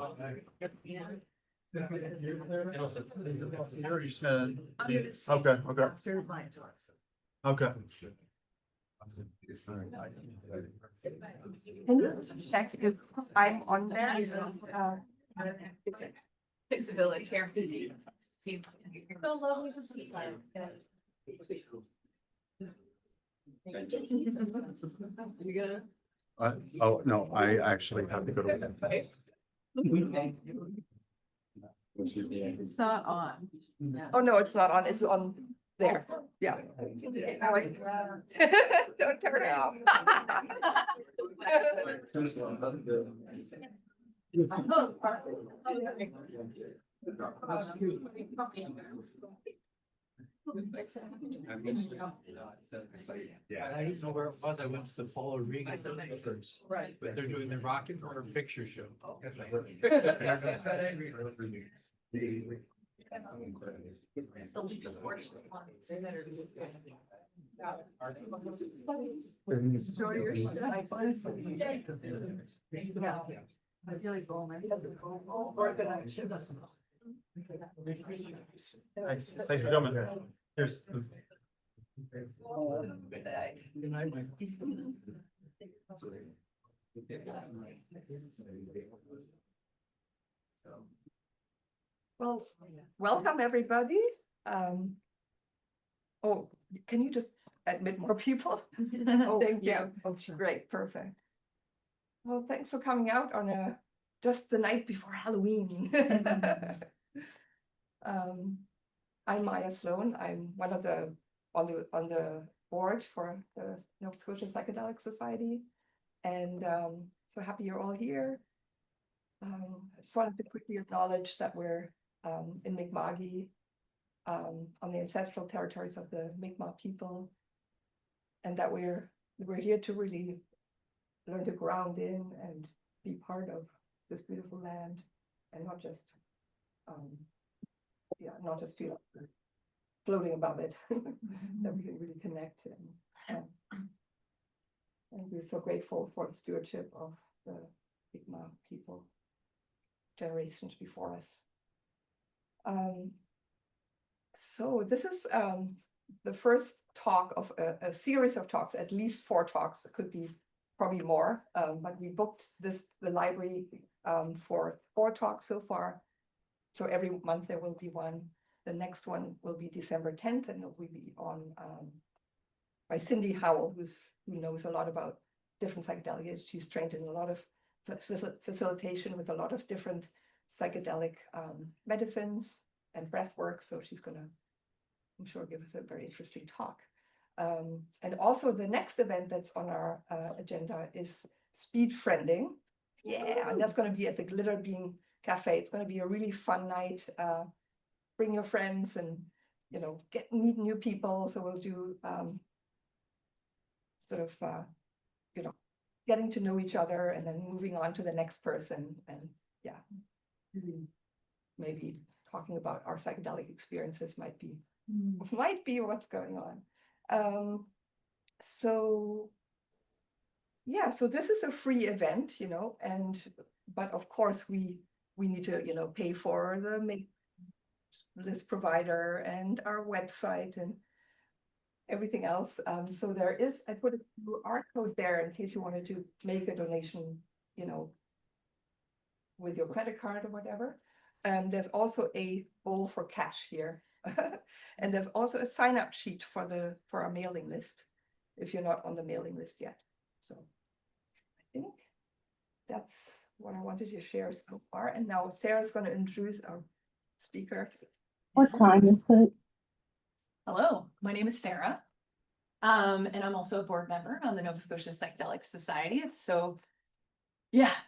Okay, okay. Okay. Can you check if I'm on there? Fixability here. See. So lovely to see you gonna? Oh, no, I actually have to go to. It's not on. Oh, no, it's not on. It's on there. Yeah. Don't turn it off. Yeah, I didn't know where it was. I went to the Paul Regan first. Right. But they're doing the Rocket Horror Picture Show. Thanks for coming. Here's. Good night, Mike. Well, welcome everybody. Oh, can you just admit more people? Oh, Thank you. yeah. Oh, sure. Great, perfect. Well, thanks for coming out on just the night before Halloween. I'm Maya Sloan. I'm one of the on the board for the Nova Scotia Psychedelic Society, and so happy you're all here. I just wanted to quickly acknowledge that we're in Mi'kma'ki, on the ancestral territories of the Mi'kmaq people, and that we're here to really learn to ground in and be part of this beautiful land, and not just feel floating above it, that we can really connect. And we're so grateful for the stewardship of the Mi'kmaq people, generations before us. So this is the first talk of a series of talks, at least 4 talks. It could be probably more, but we booked the library for 4 talks so far. So every month there will be one. The next one will be December 10th, and it will be on by Cindy Howell, who knows a lot about different psychedelics. She's trained in a lot of facilitation with a lot of different psychedelic medicines and breath work. So she's going to, I'm sure, give us a very interesting talk. And also the next event that's on our agenda is speed friending. Yeah, and that's going to be at the Glitter Bean Cafe. It's going to be a really fun night. Bring your friends and, meet new people. So we'll do getting to know each other and then moving on to the next person. And yeah, maybe talking about our psychedelic experiences might be what's going on. So this is a free event, but of course we need to, pay for the list provider and our website and everything else. So there is, I put a QR code there in case you wanted to make a donation, with your credit card or whatever. There's also a bowl for cash here. And there's also a sign-up sheet for our mailing list, if you're not on the mailing list yet. So I think that's what I wanted to share so far. And now Sarah's going to introduce our speaker. What time is it? Hello, my name is Sarah. And I'm also a board member on the Nova Scotia Psychedelic Society.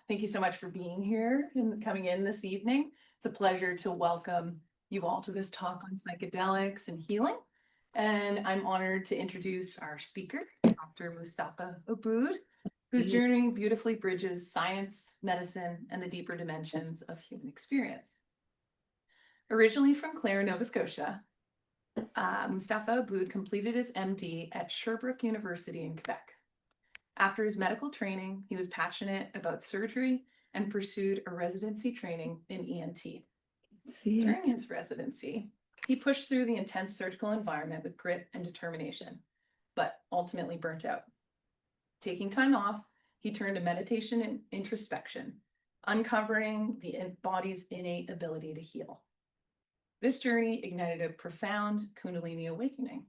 Thank you so much for being here and coming in this evening. It's a pleasure to welcome you all to this talk on psychedelics and healing. And I'm honored to introduce our speaker, Dr. Mustafa Abboud, whose journey beautifully bridges science, medicine, and the deeper dimensions of human experience. Originally from Clare, Nova Scotia, Mustafa Abboud completed his MD at Sherbrooke University in Quebec. After his medical training, he was passionate about surgery and pursued a residency training in ENT. See During it. his residency, he pushed through the intense surgical environment with grit and determination, but ultimately burnt out. Taking time off, he turned to meditation and introspection, uncovering the body's innate ability to heal. This journey ignited a profound Kundalini awakening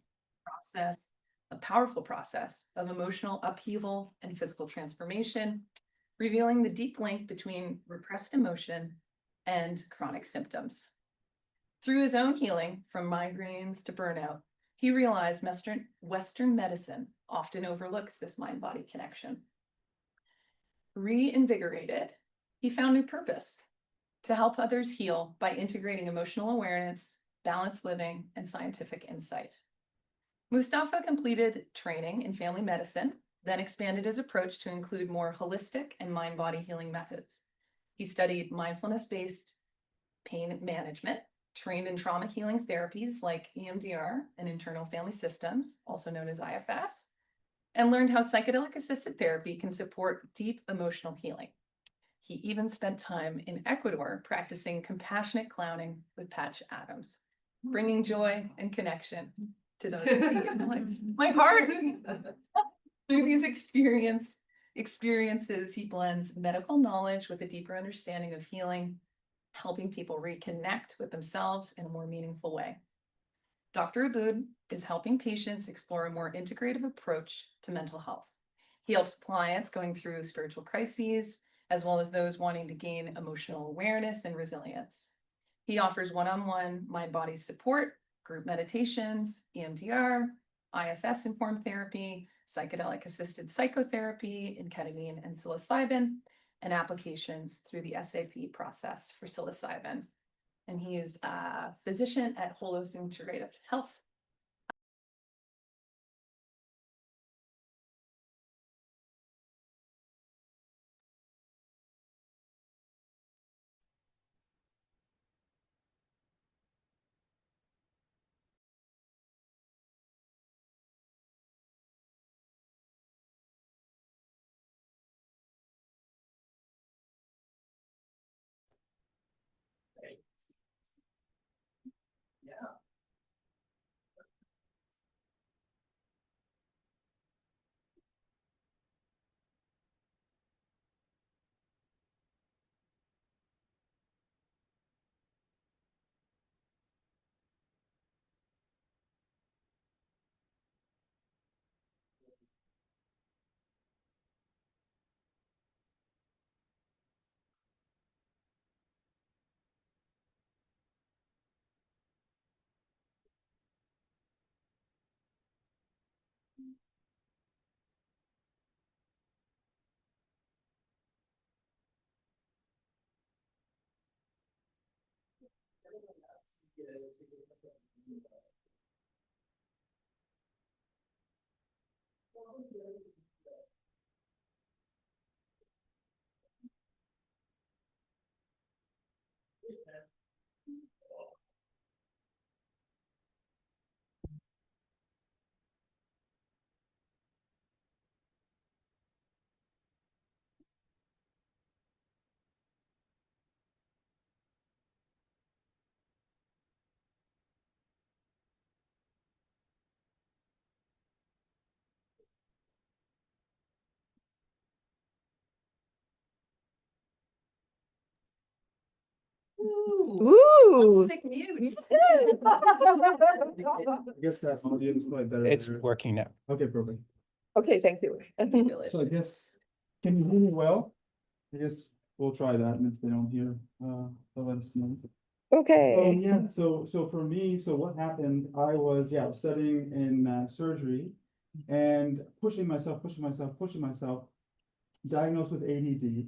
process, a powerful process of emotional upheaval and physical transformation, revealing the deep link between repressed emotion and chronic symptoms. Through his own healing from migraines to burnout, he realized Western medicine often overlooks this mind-body connection. Reinvigorated, he found new purpose to help others heal by integrating emotional awareness, balanced living, and scientific insight. Mustafa completed training in family medicine, then expanded his approach to include more holistic and mind-body healing methods. He studied mindfulness-based pain management, trained in trauma healing therapies like EMDR and internal family systems, also known as IFS, and learned how psychedelic-assisted therapy can support deep emotional healing. He even spent time in Ecuador practicing compassionate clowning with Patch Adams, bringing joy and connection to those. My heart. Through these experiences, he blends medical knowledge with a deeper understanding of healing, helping people reconnect with themselves in a more meaningful way. Dr. Abboud is helping patients explore a more integrative approach to mental health. He helps clients going through spiritual crises, as well as those wanting to gain emotional awareness and resilience. He offers one-on-one mind-body support, group meditations, EMDR, IFS-informed therapy, psychedelic-assisted psychotherapy in ketamine and psilocybin, and applications through the SAP process for psilocybin. And he is a physician at Holos Integrative Health. Ooh. Sick mute. I guess that audio is quite better. It's there. working now. Okay, perfect. Okay, thank you. So I guess, can you hear me well? I guess we'll try that, and if they don't hear, they'll let us know. Oh, Okay. yeah, so for me, so what happened, I was studying in surgery and pushing myself, diagnosed with ADD.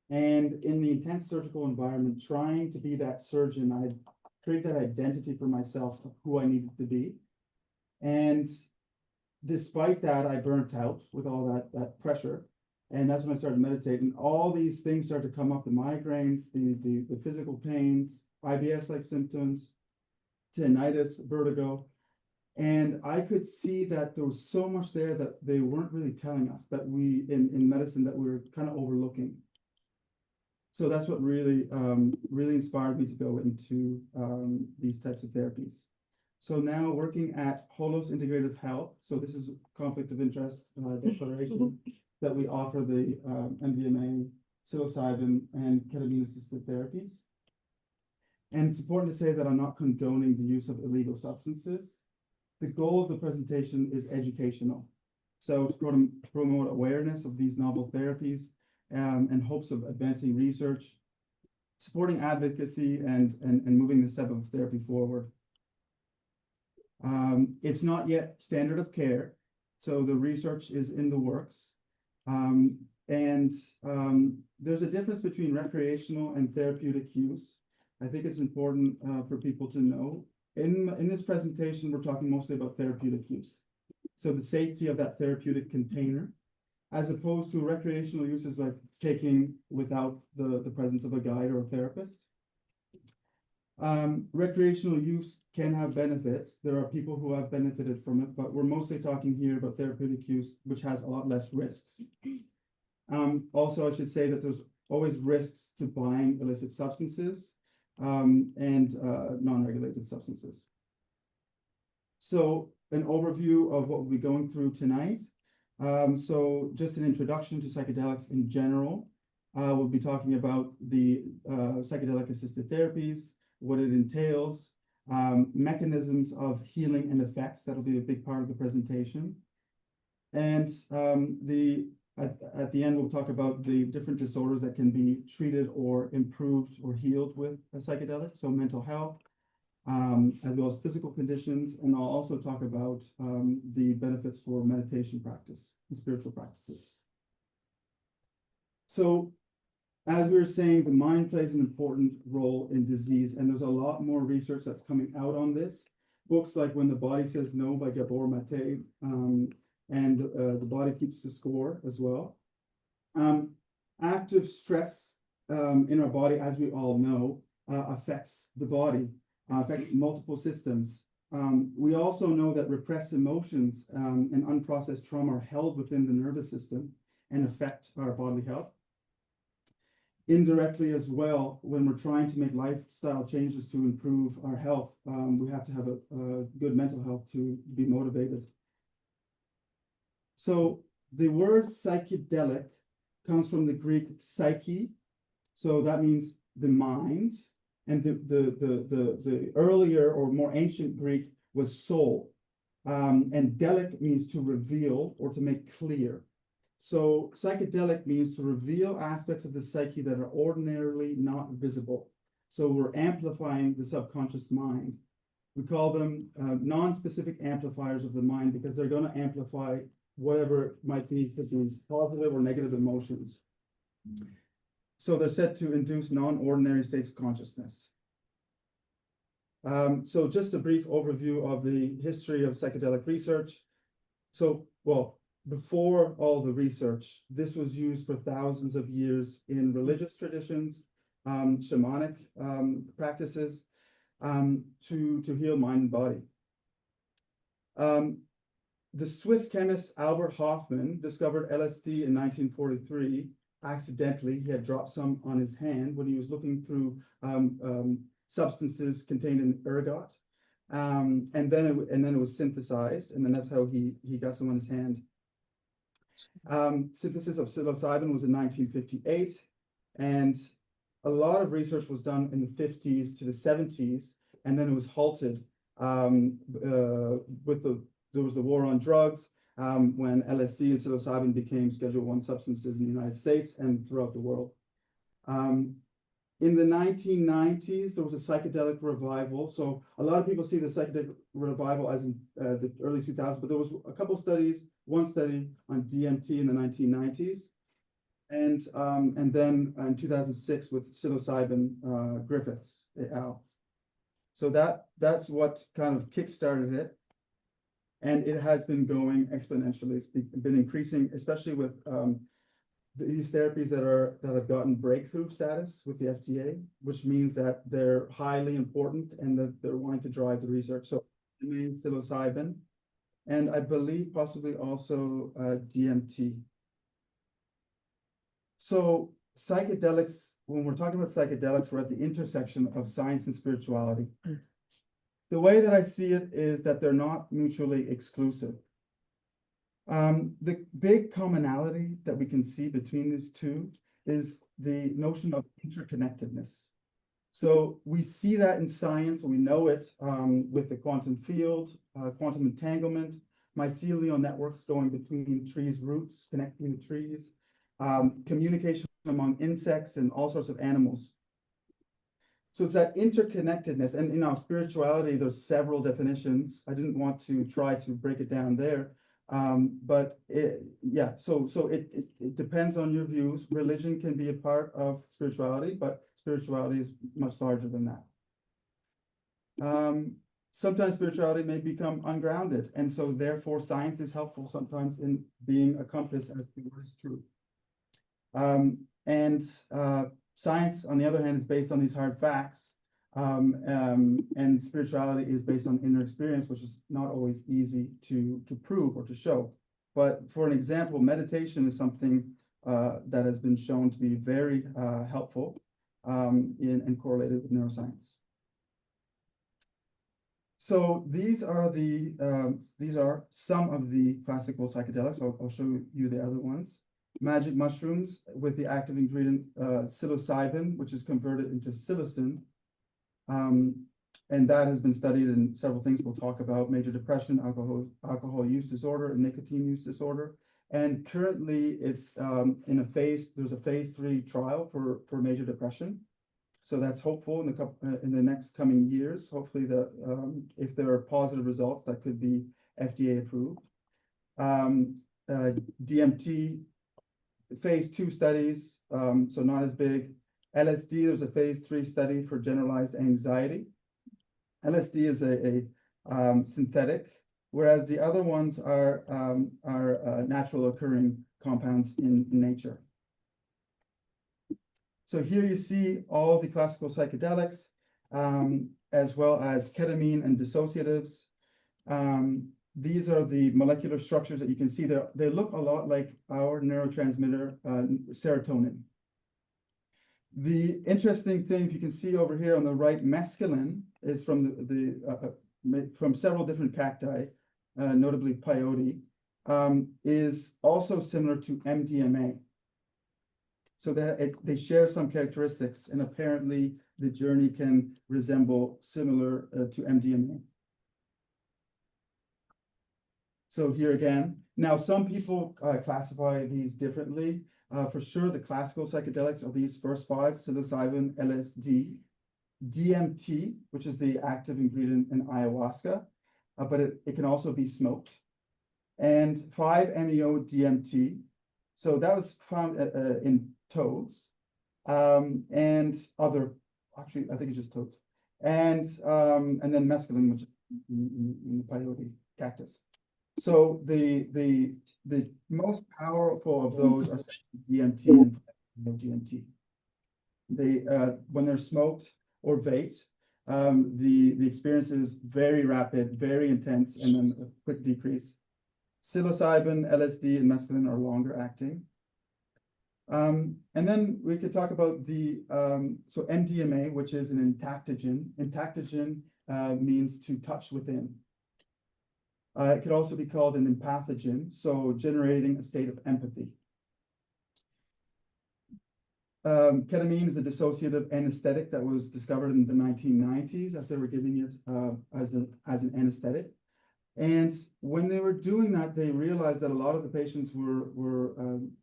And in the intense surgical environment, trying to be that surgeon, I had created that identity for myself of who I needed to be. And despite that, I burnt out with all that pressure. And that's when I started meditating. All these things started to come up, the migraines, the physical pains, IBS-like symptoms, tinnitus, vertigo. And I could see that there was so much there that they weren't really telling us, that we, in medicine, that we were kind of overlooking. So that's what really, really inspired me to go into these types of therapies. So now working at Holos Integrative Health, so this is conflict of interest declaration that we offer the MDMA, psilocybin, and ketamine-assisted therapies. And it's important to say that I'm not condoning the use of illegal substances. The goal of the presentation is educational. So to promote awareness of these novel therapies and hopes of advancing research, supporting advocacy, and moving the step of therapy forward. It's not yet standard of care, so the research is in the works. There's a difference between recreational and therapeutic use. I think it's important for people to know. In this presentation, we're talking mostly about therapeutic use. So the safety of that therapeutic container, as opposed to recreational uses like taking without the presence of a guide or a therapist. Recreational use can have benefits. There are people who have benefited from it, but we're mostly talking here about therapeutic use, which has a lot less risks. Also, I should say that there's always risks to buying illicit substances and non-regulated substances. So an overview of what we'll be going through tonight. So just an introduction to psychedelics in general. We'll be talking about the psychedelic-assisted therapies, what it entails, mechanisms of healing and effects. That'll be a big part of the presentation. And at the end, we'll talk about the different disorders that can be treated or improved or healed with a psychedelic, so mental health, as well as physical conditions. And I'll also talk about the benefits for meditation practice and spiritual practices. So as we were saying, the mind plays an important role in disease, and there's a lot more research that's coming out on this. Books like When the Body Says No by Gabor Mate, and The Body Keeps the Score as well. Active stress in our body, as we all know, affects the body, affects multiple systems. We also know that repressed emotions and unprocessed trauma are held within the nervous system and affect our bodily health. Indirectly as well, when we're trying to make lifestyle changes to improve our health, we have to have a good mental health to be motivated. So the word psychedelic comes from the Greek psyche, so that means the mind, and the earlier or more ancient Greek was soul, and delic means to reveal or to make clear. So psychedelic means to reveal aspects of the psyche that are ordinarily not visible. So we're amplifying the subconscious mind. We call them non-specific amplifiers of the mind because they're going to amplify whatever might be positive or negative emotions. So they're said to induce non-ordinary states of consciousness. So just a brief overview of the history of psychedelic research. So, well, before all the research, this was used for thousands of years in religious traditions, shamanic practices, to heal mind and body. The Swiss chemist Albert Hofmann discovered LSD in 1943. Accidentally, he had dropped some on his hand when he was looking through substances contained in ergot, and then it was synthesized, and then that's how he got some on his hand. Synthesis of psilocybin was in 1958, and a lot of research was done in the 50s to the 70s, and then it was halted there was the war on drugs when LSD and psilocybin became Schedule I substances in the United States and throughout the world. In the 1990s, there was a psychedelic revival. So a lot of people see the psychedelic revival as in the early 2000s, but there was a couple studies, one study on DMT in the 1990s, and then in 2006 with psilocybin Griffiths et al. So that's what kind of kickstarted it. And it has been going exponentially. It's been increasing, especially with these therapies that have gotten breakthrough status with the FDA, which means that they're highly important and that they're wanting to drive the research. So it means psilocybin, and I believe possibly also DMT. So psychedelics when we're talking about psychedelics, we're at the intersection of science and spirituality. The way that I see it is that they're not mutually exclusive. The big commonality that we can see between these two is the notion of interconnectedness. So we see that in science, we know it with the quantum field, quantum entanglement, mycelial networks going between trees' roots, connecting the trees, communication among insects and all sorts of animals. So it's that interconnectedness, and in our spirituality, there's several definitions. I didn't want to try to break it down there, but yeah. So it depends on your views. Religion can be a part of spirituality, but spirituality is much larger than that. Sometimes spirituality may become ungrounded, and so therefore science is helpful sometimes in being a compass as to what is true. Science, on the other hand, is based on these hard facts, and spirituality is based on inner experience, which is not always easy to prove or to show. But for an example, meditation is something that has been shown to be very helpful and correlated with neuroscience. So these are some of the classical psychedelics. I'll show you the other ones. Magic mushrooms with the active ingredient psilocybin, which is converted into psilocin. And that has been studied in several things we'll talk about: major depression, alcohol use disorder, and nicotine use disorder. And currently it's there's a phase 3 trial for major depression. So that's hopeful in the next coming years. Hopefully if there are positive results, that could be FDA approved. DMT, phase 2 studies, so not as big. LSD, there's a phase 3 study for generalized anxiety. LSD is a synthetic, whereas the other ones are natural occurring compounds in nature. So here you see all the classical psychedelics, as well as ketamine and dissociatives. These are the molecular structures that you can see there. They look a lot like our neurotransmitter, serotonin. The interesting thing, if you can see over here on the right, mescaline is from several different cacti, notably peyote, is also similar to MDMA. So that they share some characteristics, and apparently the journey can resemble similar to MDMA. So here again, now some people classify these differently. For sure, the classical psychedelics are these first 5: psilocybin, LSD, DMT, which is the active ingredient in ayahuasca, but it can also be smoked, and 5-MeO-DMT. So that was found in toads, and other, actually, I think it's just toads, and then mescaline, which is in the peyote cactus. So the most powerful of those are DMT and DMT. They when they're smoked or vaped, the experience is very rapid, very intense, and then a quick decrease. Psilocybin, LSD, and mescaline are longer acting. And then we could talk about the so MDMA, which is an entactogen. Entactogen means to touch within. It could also be called an empathogen, so generating a state of empathy. Ketamine is a dissociative anesthetic that was discovered in the 1990s as they were giving it as an anesthetic. And when they were doing that, they realized that a lot of the patients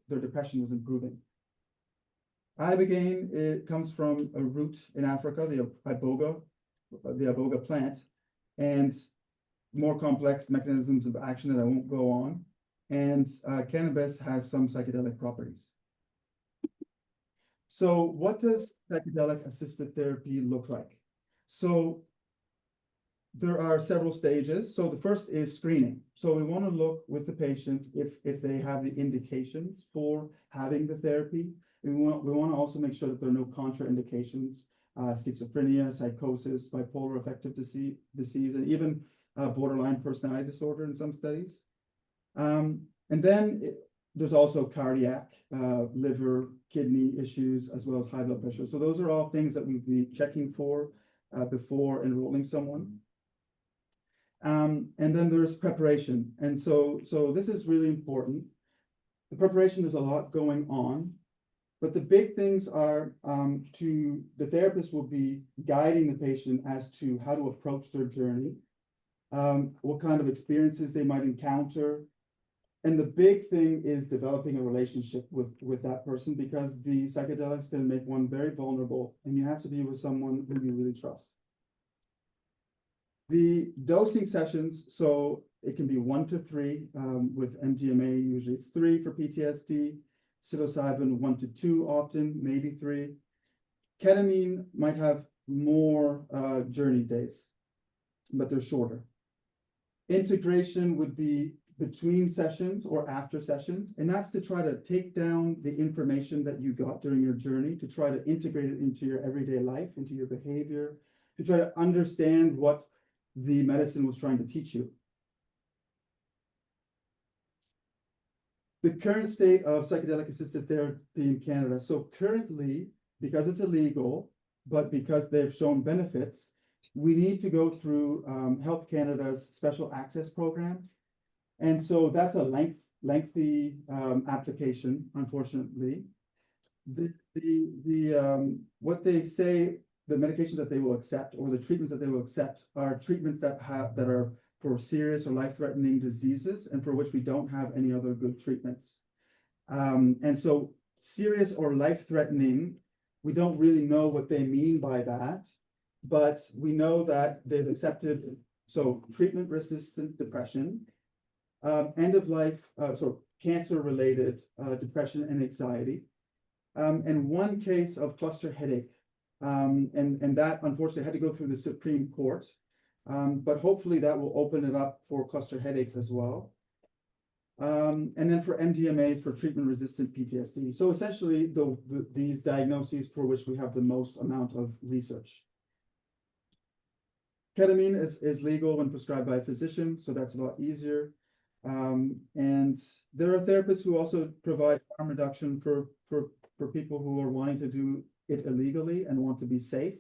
their depression was improving. Ibogaine, it comes from a root in Africa, the iboga plant, and more complex mechanisms of action that I won't go on. And cannabis has some psychedelic properties. So what does psychedelic-assisted therapy look like? So there are several stages. So the first is screening. So we want to look with the patient if they have the indications for having the therapy. And we want to also make sure that there are no contraindications, schizophrenia, psychosis, bipolar affective disease, and even borderline personality disorder in some studies. And then there's also cardiac, liver, kidney issues, as well as high blood pressure. So those are all things that we'd be checking for before enrolling someone. And then there's preparation. And so this is really important. The preparation, there's a lot going on, but the big things are the therapist will be guiding the patient as to how to approach their journey, what kind of experiences they might encounter. And the big thing is developing a relationship with that person, because the psychedelics can make one very vulnerable, and you have to be with someone who you really trust. The dosing sessions, so it can be 1 to 3 with MDMA, usually it's 3 for PTSD, psilocybin 1 to 2 often, maybe 3. Ketamine might have more journey days, but they're shorter. Integration would be between sessions or after sessions, and that's to try to take down the information that you got during your journey, to try to integrate it into your everyday life, into your behavior, to try to understand what the medicine was trying to teach you. The current state of psychedelic-assisted therapy in Canada. So currently, because it's illegal, but because they've shown benefits, we need to go through Health Canada's special access program. And so that's a lengthy application, unfortunately. What they say, the medications that they will accept, or the treatments that they will accept, are treatments that are for serious or life-threatening diseases, and for which we don't have any other good treatments. And so serious or life-threatening, we don't really know what they mean by that, but we know that they've accepted, so treatment-resistant depression, end of life, so cancer-related depression and anxiety, and one case of cluster headache. And that unfortunately had to go through the Supreme Court, but hopefully that will open it up for cluster headaches as well. And then for MDMAs for treatment-resistant PTSD. So essentially these diagnoses for which we have the most amount of research. Ketamine is legal when prescribed by a physician, so that's a lot easier. And there are therapists who also provide harm reduction for people who are wanting to do it illegally and want to be safe.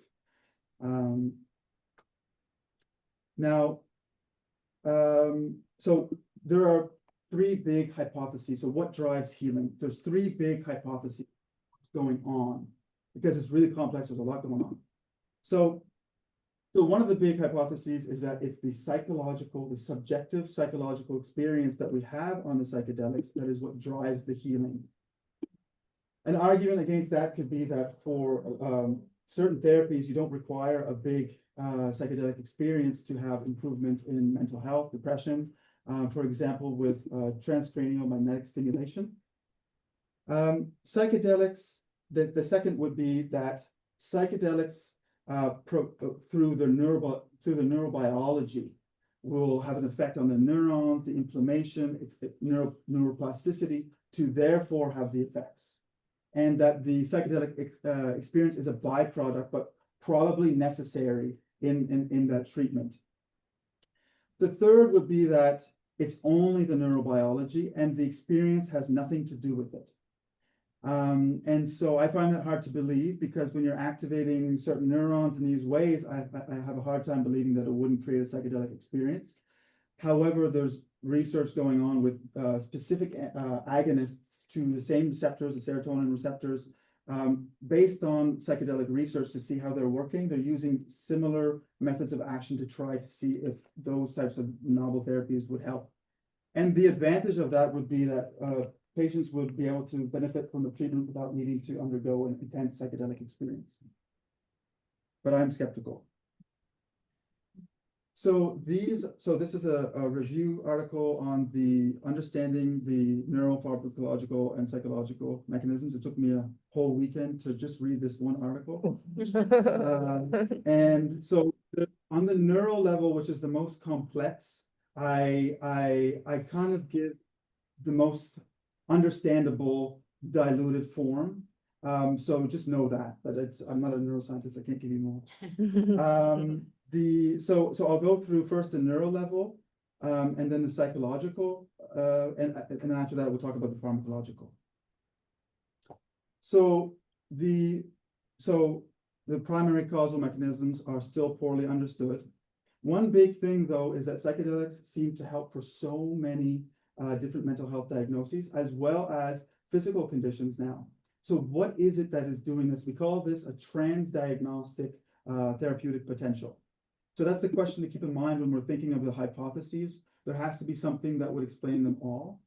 So there are 3 big hypotheses. So what drives healing? There's 3 big hypotheses going on, because it's really complex. There's a lot going on. So one of the big hypotheses is that it's the subjective psychological experience that we have on the psychedelics that is what drives the healing. An argument against that could be that for certain therapies, you don't require a big psychedelic experience to have improvement in mental health, depression, for example, with transcranial magnetic stimulation. Psychedelics, the second would be that psychedelics through the neurobiology will have an effect on the neurons, the inflammation, neuroplasticity, to therefore have the effects. And that the psychedelic experience is a byproduct, but probably necessary in that treatment. The third would be that it's only the neurobiology and the experience has nothing to do with it. And so I find that hard to believe, because when you're activating certain neurons in these ways, I have a hard time believing that it wouldn't create a psychedelic experience. However, there's research going on with specific agonists to the same receptors, the serotonin receptors, based on psychedelic research to see how they're working. They're using similar methods of action to try to see if those types of novel therapies would help. And the advantage of that would be that patients would be able to benefit from the treatment without needing to undergo an intense psychedelic experience. But I'm skeptical. So this is a review article on the understanding the neuropharmacological and psychological mechanisms. It took me a whole weekend to just read this one article. And so on the neural level, which is the most complex, I kind of give the most understandable diluted form. So just know that I'm not a neuroscientist. I can't give you more. So I'll go through first the neural level. and then the psychological, and then after that, we'll talk about the pharmacological. So the primary causal mechanisms are still poorly understood. One big thing, though, is that psychedelics seem to help for so many different mental health diagnoses, as well as physical conditions now. So what is it that is doing this? We call this a transdiagnostic therapeutic potential. So that's the question to keep in mind when we're thinking of the hypotheses. There has to be something that would explain them all.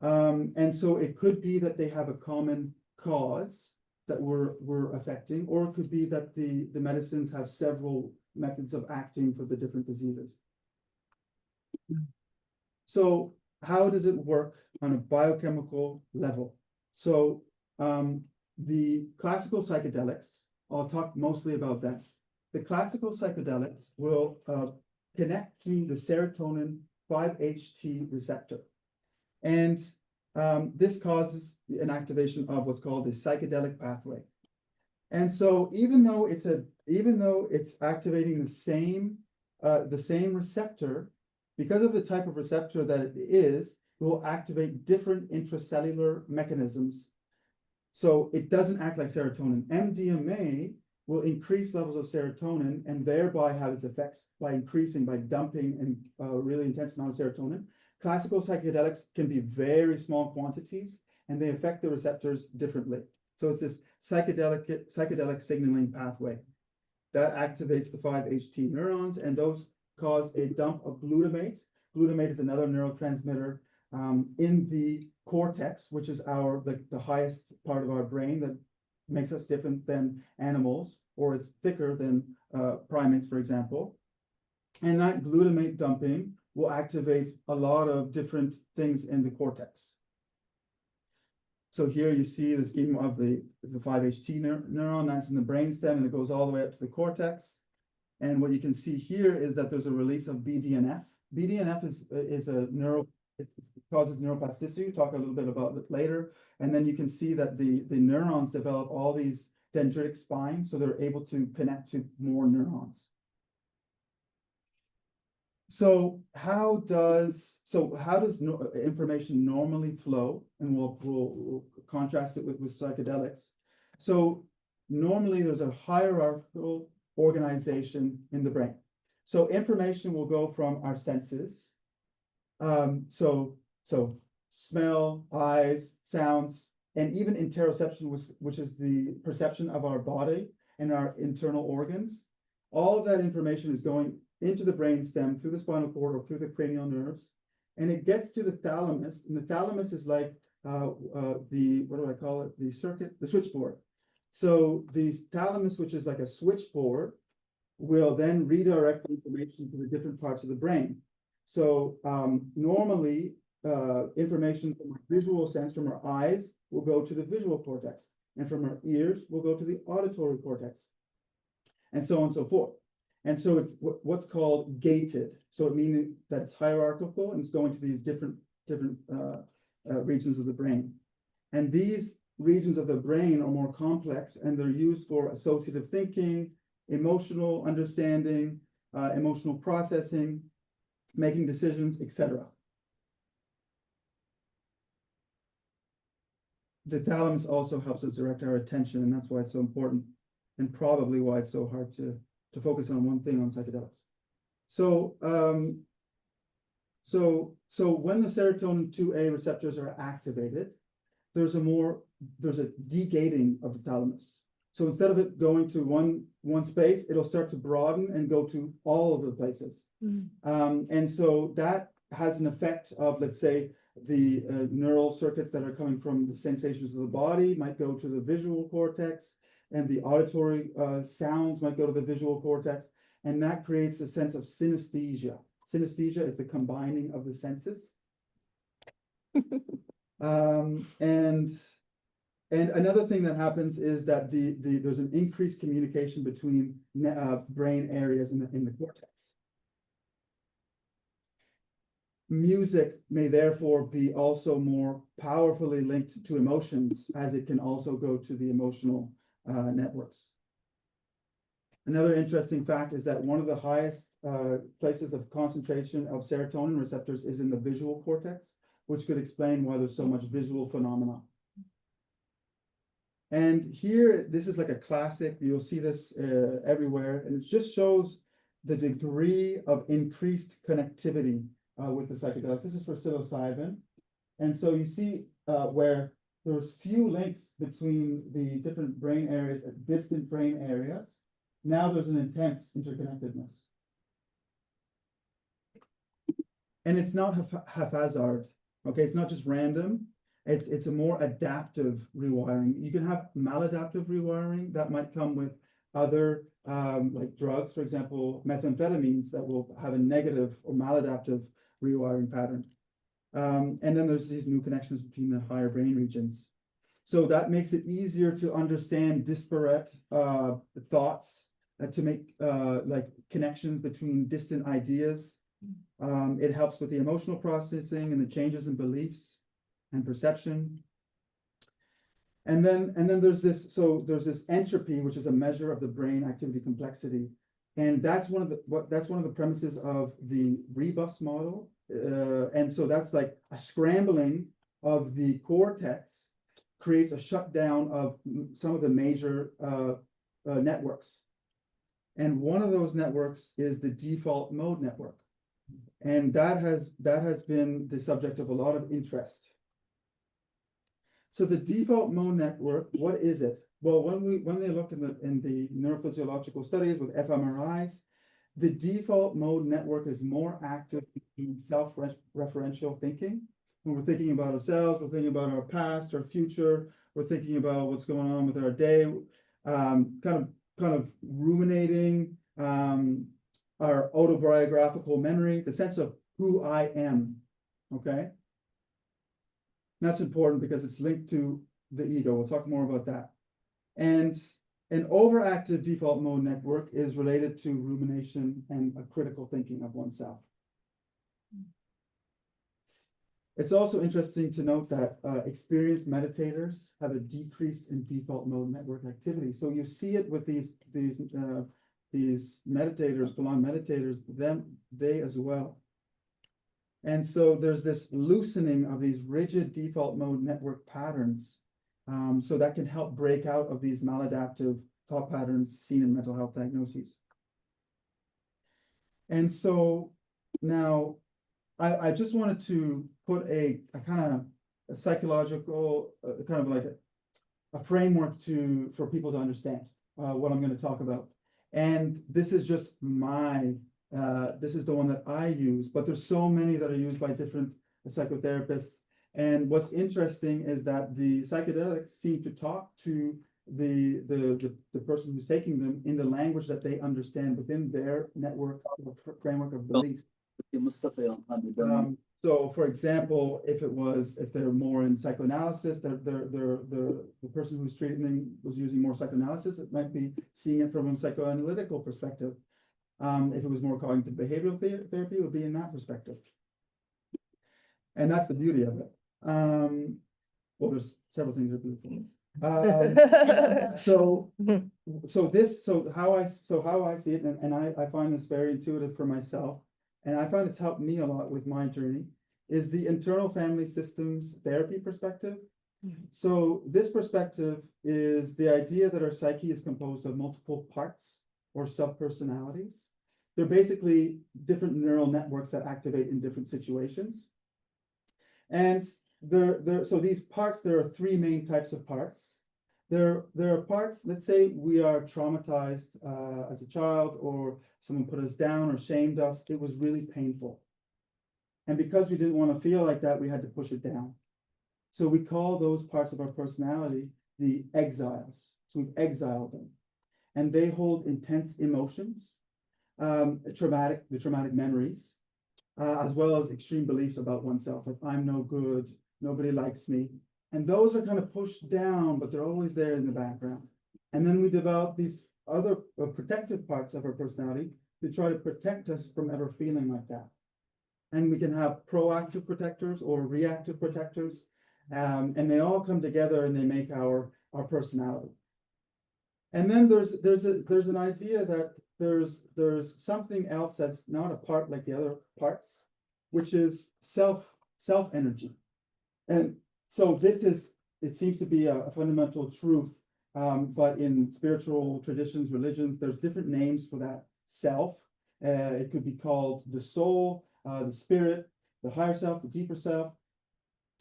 And so it could be that they have a common cause that we're affecting, or it could be that the medicines have several methods of acting for the different diseases. So how does it work on a biochemical level? So the classical psychedelics, I'll talk mostly about that. The classical psychedelics will connect to the serotonin 5-HT receptor. And this causes an activation of what's called the psychedelic pathway. And so even though it's activating the same receptor, because of the type of receptor that it is, it will activate different intracellular mechanisms. So it doesn't act like serotonin. MDMA will increase levels of serotonin and thereby have its effects by dumping a really intense amount of serotonin. Classical psychedelics can be very small quantities and they affect the receptors differently. So it's this psychedelic signaling pathway that activates the 5-HT neurons, and those cause a dump of glutamate. Glutamate is another neurotransmitter in the cortex, which is the highest part of our brain that makes us different than animals, or it's thicker than primates, for example. And that glutamate dumping will activate a lot of different things in the cortex. So here you see the scheme of the 5-HT neuron that's in the brainstem, and it goes all the way up to the cortex. And what you can see here is that there's a release of BDNF. BDNF it causes neuroplasticity. We'll talk a little bit about it later. And then you can see that the neurons develop all these dendritic spines, so they're able to connect to more neurons. So how does information normally flow? And we'll contrast it with psychedelics. So normally there's a hierarchical organization in the brain. So information will go from our senses. So smell, eyes, sounds, and even interoception, which is the perception of our body and our internal organs. All of that information is going into the brainstem through the spinal cord or through the cranial nerves, and it gets to the thalamus. And the thalamus is like the switchboard. So the thalamus, which is like a switchboard, will then redirect the information to the different parts of the brain. So normally information from our visual sense from our eyes will go to the visual cortex, and from our ears will go to the auditory cortex, and so on and so forth. And so it's what's called gated. So it means that it's hierarchical and it's going to these different regions of the brain. And these regions of the brain are more complex, and they're used for associative thinking, emotional understanding, emotional processing, making decisions, etc. The thalamus also helps us direct our attention, and that's why it's so important, and probably why it's so hard to focus on one thing on psychedelics. So when the serotonin 2A receptors are activated, there's a degating of the thalamus. So instead of it going to one space, it'll start to broaden and go to all of the places. And so that has an effect of, let's say, the neural circuits that are coming from the sensations of the body might go to the visual cortex, and the auditory sounds might go to the visual cortex, and that creates a sense of synesthesia. Synesthesia is the combining of the senses. And another thing that happens is that there's an increased communication between brain areas in the cortex. Music may therefore be also more powerfully linked to emotions, as it can also go to the emotional networks. Another interesting fact is that one of the highest places of concentration of serotonin receptors is in the visual cortex, which could explain why there's so much visual phenomena. And here, this is like a classic, you'll see this everywhere, and it just shows the degree of increased connectivity with the psychedelics. This is for psilocybin. And so you see where there's few links between the different brain areas, distant brain areas. Now there's an intense interconnectedness. And it's not haphazard, okay? It's not just random. It's a more adaptive rewiring. You can have maladaptive rewiring that might come with other like drugs, for example, methamphetamines that will have a negative or maladaptive rewiring pattern. And then there's these new connections between the higher brain regions. So that makes it easier to understand disparate thoughts, to make like connections between distant ideas. It helps with the emotional processing and the changes in beliefs and perception. And then there's this, so there's this entropy, which is a measure of the brain activity complexity. And that's one of the premises of the rebus model. And so that's like a scrambling of the cortex creates a shutdown of some of the major networks. And one of those networks is the default mode network. And that has been the subject of a lot of interest. So the default mode network, what is it? Well, when they look in the neurophysiological studies with fMRIs, the default mode network is more active in self-referential thinking. When we're thinking about ourselves, we're thinking about our past, our future, we're thinking about what's going on with our day, kind of ruminating, our autobiographical memory, the sense of who I am, okay? That's important because it's linked to the ego. We'll talk more about that. And an overactive default mode network is related to rumination and a critical thinking of oneself. It's also interesting to note that experienced meditators have a decrease in default mode network activity. So you see it with these meditators, prolonged meditators, they as well. And so there's this loosening of these rigid default mode network patterns. So that can help break out of these maladaptive thought patterns seen in mental health diagnoses. And so now I just wanted to put a kind of a psychological, kind of like a framework for people to understand what I'm going to talk about. And this is just this is the one that I use, but there's so many that are used by different psychotherapists. And what's interesting is that the psychedelics seem to talk to the person who's taking them in the language that they understand within their network framework of beliefs. So, for example, if they're more in psychoanalysis, the person who's treating them was using more psychoanalysis, it might be seeing it from a psychoanalytical perspective. If it was more cognitive behavioral therapy, it would be in that perspective. And that's the beauty of it. Well, there's several things that are beautiful. So how I see it, and I find this very intuitive for myself, and I find it's helped me a lot with my journey, is the internal family systems therapy perspective. So this perspective is the idea that our psyche is composed of multiple parts or subpersonalities. They're basically different neural networks that activate in different situations. And so these parts, there are three main types of parts. There are parts, let's say we are traumatized as a child, or someone put us down or shamed us. It was really painful. And because we didn't want to feel like that, we had to push it down. So we call those parts of our personality the exiles. So we've exiled them. And they hold intense emotions, the traumatic memories, as well as extreme beliefs about oneself, like I'm no good, nobody likes me. And those are kind of pushed down, but they're always there in the background. And then we develop these other protective parts of our personality to try to protect us from ever feeling like that. And we can have proactive protectors or reactive protectors, and they all come together and they make our personality. And then there's an idea that there's something else that's not a part like the other parts, which is self energy. And so it seems to be a fundamental truth, but in spiritual traditions, religions, there's different names for that self. It could be called the soul, the spirit, the higher self, the deeper self,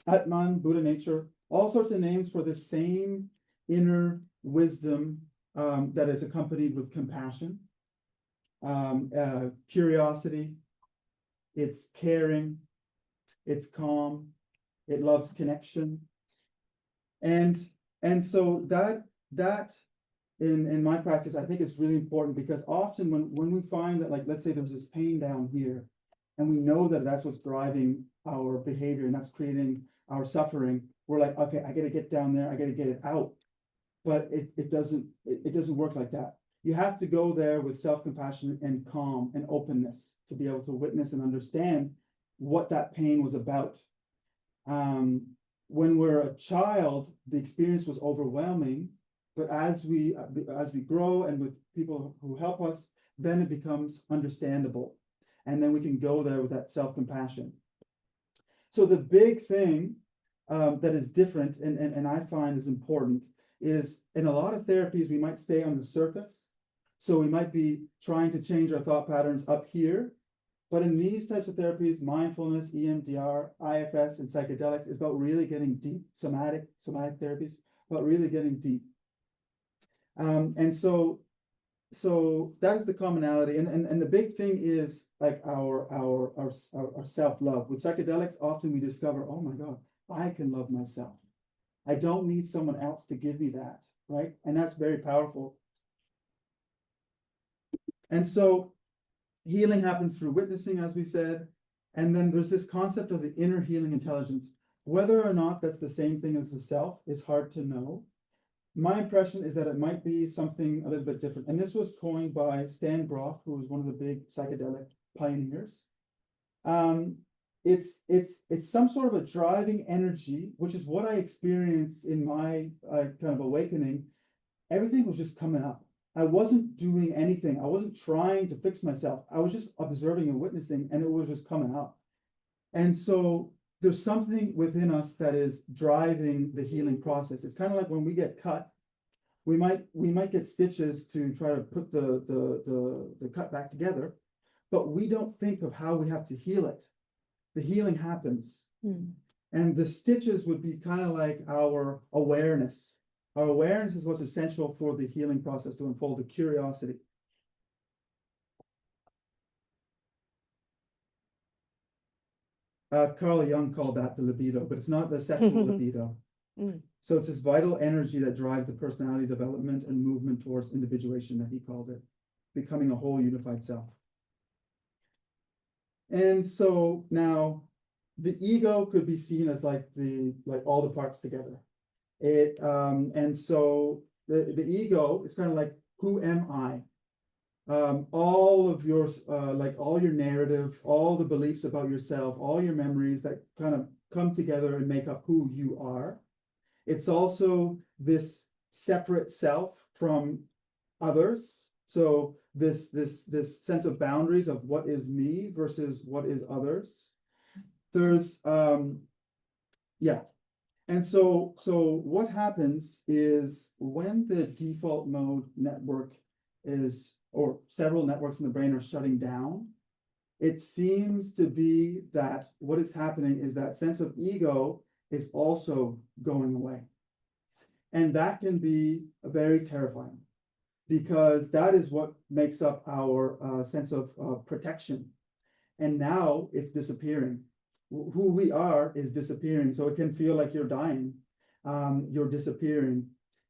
Atman, Buddha nature, all sorts of names for the same inner wisdom that is accompanied with compassion, curiosity, it's caring, it's calm, it loves connection. And so that in my practice, I think is really important, because often when we find that, like, let's say there's this pain down here, and we know that that's what's driving our behavior and that's creating our suffering, we're like, okay, I got to get down there, I got to get it out. But it doesn't work like that. You have to go there with self-compassion and calm and openness to be able to witness and understand what that pain was about. When we're a child, the experience was overwhelming, but as we grow and with people who help us, then it becomes understandable. And then we can go there with that self-compassion. So the big thing that is different and I find is important is, in a lot of therapies, we might stay on the surface. So we might be trying to change our thought patterns up here. But in these types of therapies, mindfulness, EMDR, IFS, and psychedelics is about really getting deep, somatic therapies, about really getting deep. And so that is the commonality. And the big thing is like our self-love. With psychedelics, often we discover, oh my God, I can love myself. I don't need someone else to give me that, right? And that's very powerful. And so healing happens through witnessing, as we said. And then there's this concept of the inner healing intelligence. Whether or not that's the same thing as the self is hard to know. My impression is that it might be something a little bit different. And this was coined by Stan Grof, who was one of the big psychedelic pioneers. It's some sort of a driving energy, which is what I experienced in my kind of awakening. Everything was just coming up. I wasn't doing anything. I wasn't trying to fix myself. I was just observing and witnessing, and it was just coming up. And so there's something within us that is driving the healing process. It's kind of like when we get cut, we might get stitches to try to put the cut back together, but we don't think of how we have to heal it. The healing happens. And the stitches would be kind of like our awareness. Our awareness is what's essential for the healing process to unfold, the curiosity. Carl Jung called that the libido, but it's not the sexual libido. So it's this vital energy that drives the personality development and movement towards individuation, that he called it, becoming a whole unified self. And so now the ego could be seen as like all the parts together. And so the ego is kind of like, who am I? All of your like all your narrative, all the beliefs about yourself, all your memories that kind of come together and make up who you are. It's also this separate self from others. So this sense of boundaries of what is me versus what is others. There's And so what happens is when the default mode network is, or several networks in the brain are shutting down, it seems to be that what is happening is that sense of ego is also going away. And that can be very terrifying, because that is what makes up our sense of protection. And now it's disappearing. Who we are is disappearing. So it can feel like you're dying, you're disappearing.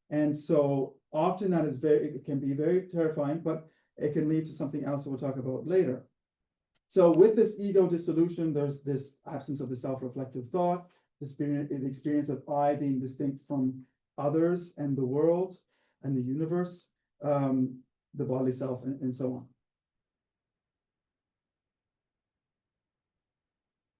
And so often that is it can be very terrifying, but it can lead to something else that we'll talk about later. So with this ego dissolution, there's this absence of the self-reflective thought, the experience of I being distinct from others and the world and the universe, the bodily self, and so on.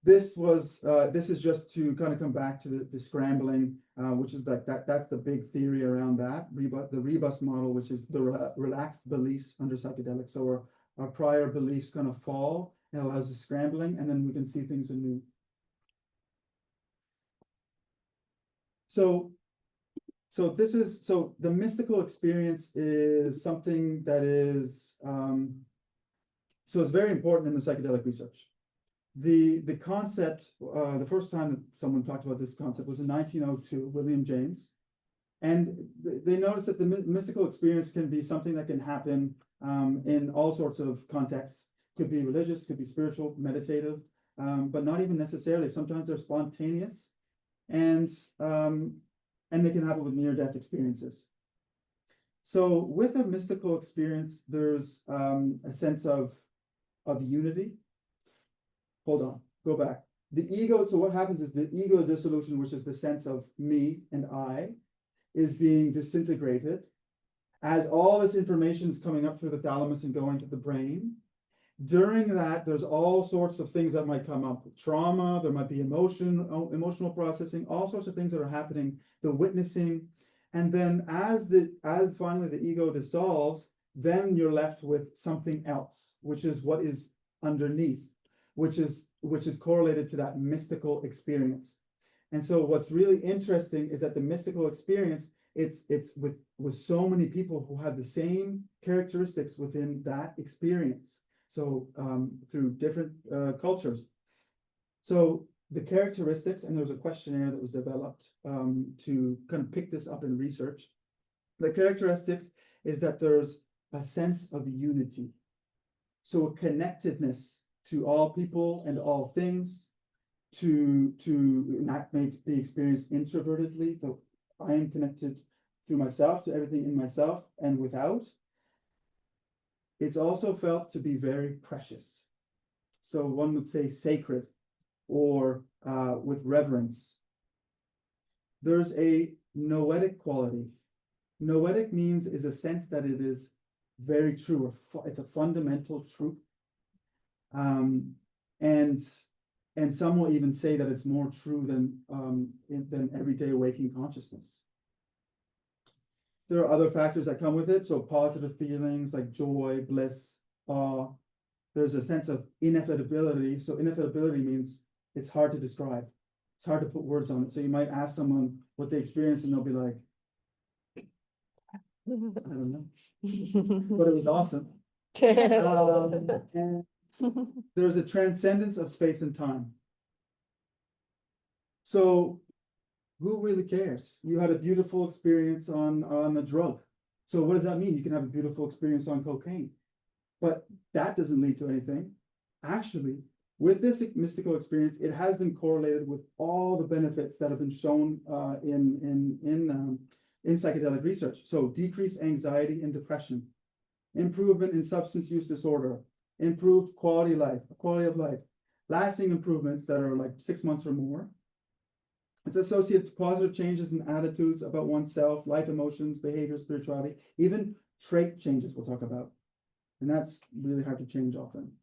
this is just to kind of come back to the scrambling, which is that's the big theory around that, the rebus model, which is the relaxed beliefs under psychedelics. So our prior beliefs kind of fall and allows us scrambling, and then we can see things anew. So the mystical experience is something that is, so it's very important in the psychedelic research. The concept, the first time that someone talked about this concept was in 1902, William James. And they noticed that the mystical experience can be something that can happen in all sorts of contexts. Could be religious, could be spiritual, meditative, but not even necessarily. Sometimes they're spontaneous, and they can happen with near-death experiences. So with a mystical experience, there's a sense of unity. Hold on, go back. The ego, so what happens is the ego dissolution, which is the sense of me and I, is being disintegrated as all this information is coming up through the thalamus and going to the brain. During that, there's all sorts of things that might come up. Trauma, there might be emotional processing, all sorts of things that are happening, the witnessing. And then as finally the ego dissolves, then you're left with something else, which is what is underneath, which is correlated to that mystical experience. And so what's really interesting is that the mystical experience, it's with so many people who have the same characteristics within that experience. So through different cultures. So the characteristics, and there was a questionnaire that was developed to kind of pick this up in research. The characteristics is that there's a sense of unity. So a connectedness to all people and all things, that may be experienced introvertedly. So I am connected through myself to everything in myself and without. It's also felt to be very precious. So one would say sacred, or with reverence. There's a noetic quality. Noetic means is a sense that it is very true, or it's a fundamental truth. And some will even say that it's more true than everyday waking consciousness. There are other factors that come with it. So positive feelings like joy, bliss, awe. There's a sense of ineffability. So ineffability means it's hard to describe. It's hard to put words on it. So you might ask someone what they experience and they'll be like, I don't know, but it was awesome. And there's a transcendence of space and time. So who really cares? You had a beautiful experience on a drug. So what does that mean? You can have a beautiful experience on cocaine, but that doesn't lead to anything. Actually, with this mystical experience, it has been correlated with all the benefits that have been shown in psychedelic research. So decreased anxiety and depression, improvement in substance use disorder, improved quality of life, lasting improvements that are like 6 months or more. It's associated with positive changes in attitudes about oneself, life, emotions, behavior, spirituality, even trait changes we'll talk about. And that's really hard to change often.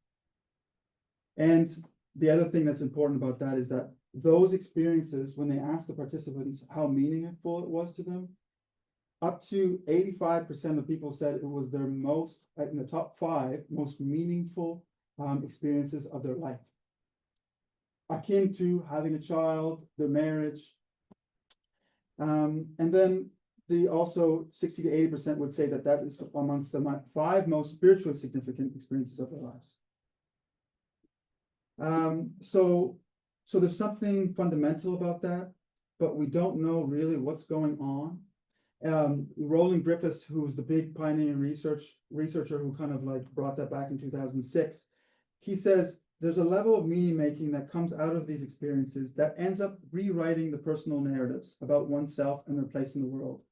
And the other thing that's important about that is that those experiences, when they asked the participants how meaningful it was to them, up to 85% of people said it was their most, in the top 5 most meaningful experiences of their life, akin to having a child, their marriage. And then also 60 to 80% would say that is amongst the 5 most spiritually significant experiences of their lives. So there's something fundamental about that, but we don't know really what's going on. Roland Griffiths, who's the big pioneering researcher who kind of like brought that back in 2006, he says there's a level of meaning making that comes out of these experiences that ends up rewriting the personal narratives about oneself and their place in the world.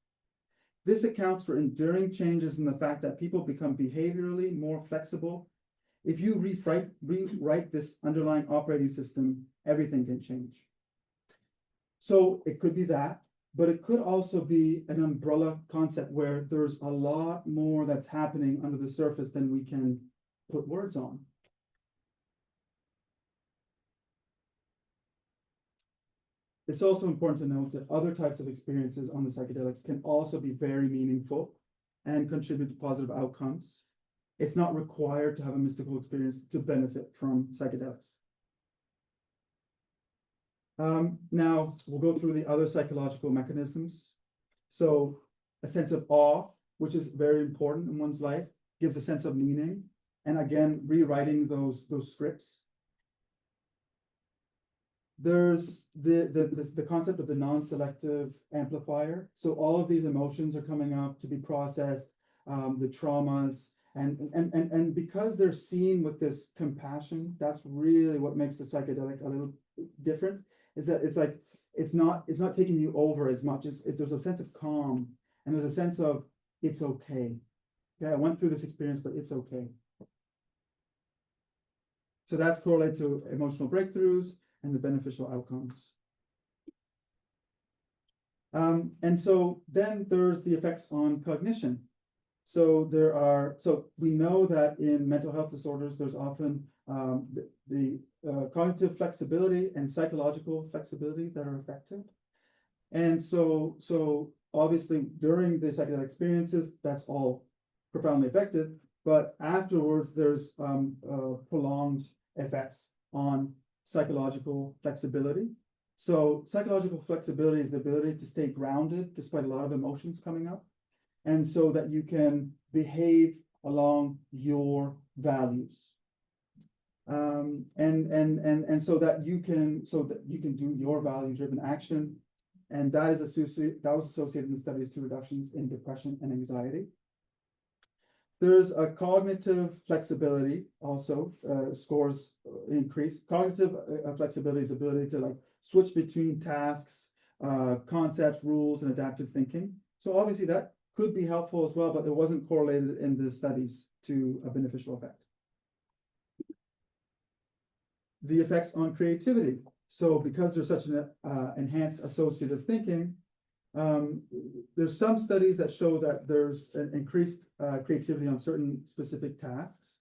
This accounts for enduring changes in the fact that people become behaviorally more flexible. If you rewrite this underlying operating system, everything can change. So it could be that, but it could also be an umbrella concept where there's a lot more that's happening under the surface than we can put words on. it's also important to note that other types of experiences on the psychedelics can also be very meaningful and contribute to positive outcomes. It's not required to have a mystical experience to benefit from psychedelics. Now, we'll go through the other psychological mechanisms. So a sense of awe, which is very important in one's life, gives a sense of meaning. And again, rewriting those scripts. There's the concept of the non-selective amplifier. So all of these emotions are coming up to be processed, the traumas, and because they're seen with this compassion, that's really what makes the psychedelic a little different, is that it's like, it's not taking you over as much as there's a sense of calm, and there's a sense of, it's okay. Yeah, I went through this experience, but it's okay. So that's correlated to emotional breakthroughs and the beneficial outcomes. And so then there's the effects on cognition. So we know that in mental health disorders, there's often the cognitive flexibility and psychological flexibility that are affected. And so obviously during the psychedelic experiences, that's all profoundly affected, but afterwards there's prolonged effects on psychological flexibility. So psychological flexibility is the ability to stay grounded despite a lot of emotions coming up, and so that you can behave along your values, and so that you can do your value-driven action, and that was associated in the studies to reductions in depression and anxiety. There's a cognitive flexibility also, scores increase. Cognitive flexibility is the ability to like switch between tasks, concepts, rules, and adaptive thinking. So obviously that could be helpful as well, but it wasn't correlated in the studies to a beneficial effect. The effects on creativity. So because there's such an enhanced associative thinking, there's some studies that show that there's an increased creativity on certain specific tasks,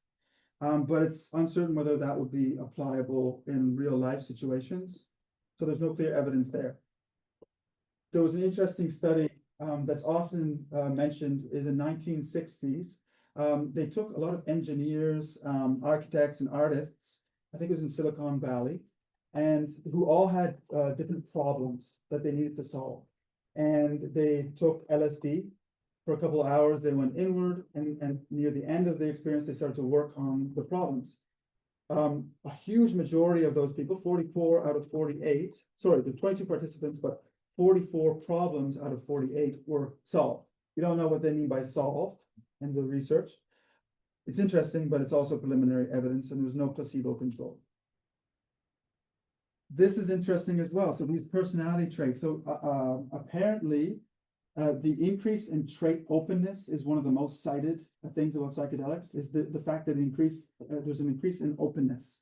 but it's uncertain whether that would be applicable in real life situations. So there's no clear evidence there. There was an interesting study that's often mentioned is in 1960s. They took a lot of engineers, architects, and artists, I think it was in Silicon Valley, and who all had different problems that they needed to solve. And they took LSD for a couple of hours. They went inward, and near the end of the experience, they started to work on the problems. A huge majority of those people, 44 out of 48, sorry, there were 22 participants, but 44 problems out of 48 were solved. We don't know what they mean by solved in the research. It's interesting, but it's also preliminary evidence, and there's no placebo control. This is interesting as well. So these personality traits. So apparently, the increase in trait openness is one of the most cited things about psychedelics. Is the fact that there's an increase in openness.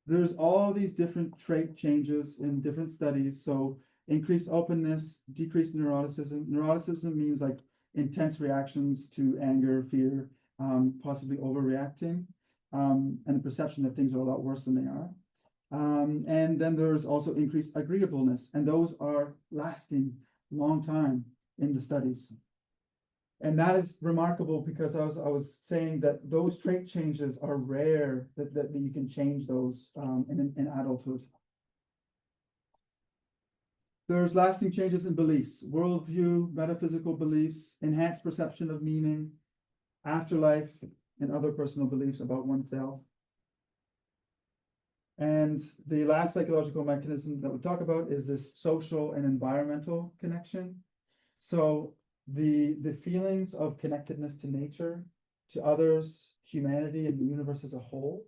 There's all these different trait changes in different studies. So increased openness, decreased neuroticism. Neuroticism means like intense reactions to anger, fear, possibly overreacting, and the perception that things are a lot worse than they are. And then there's also increased agreeableness, and those are lasting long time in the studies. And that is remarkable because I was saying that those trait changes are rare, that you can change those in adulthood. There's lasting changes in beliefs, worldview, metaphysical beliefs, enhanced perception of meaning, afterlife, and other personal beliefs about oneself. And the last psychological mechanism that we talk about is this social and environmental connection. So the feelings of connectedness to nature, to others, humanity, and the universe as a whole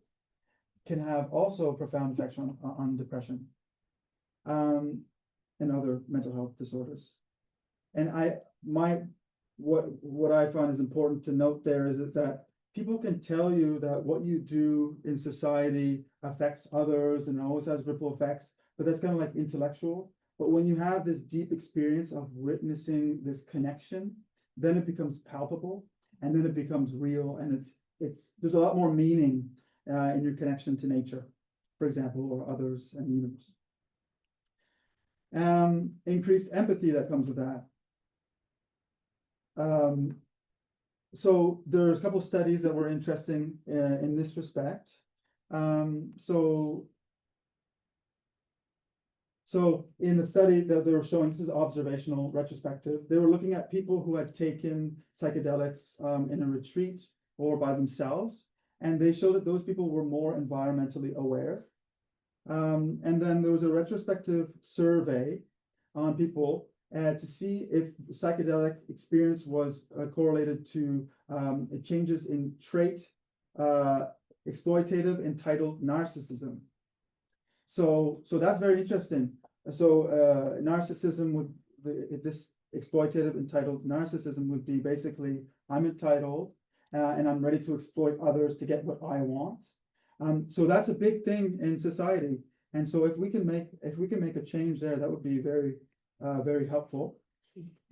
can have also profound effects on depression and other mental health disorders. And what I find is important to note there is that people can tell you that what you do in society affects others and always has ripple effects, but that's kind of like intellectual. But when you have this deep experience of witnessing this connection, then it becomes palpable, and then it becomes real, and there's a lot more meaning in your connection to nature, for example, or others and the universe. increased empathy that comes with that. So there's a couple of studies that were interesting in this respect. So in the study that they were showing, this is observational retrospective, they were looking at people who had taken psychedelics in a retreat or by themselves, and they showed that those people were more environmentally aware. And then there was a retrospective survey on people to see if the psychedelic experience was correlated to changes in trait, exploitative, entitled narcissism. So that's very interesting. So narcissism would, this exploitative, entitled narcissism would be basically, I'm entitled and I'm ready to exploit others to get what I want. So that's a big thing in society. And so if we can make a change there, that would be very, very helpful.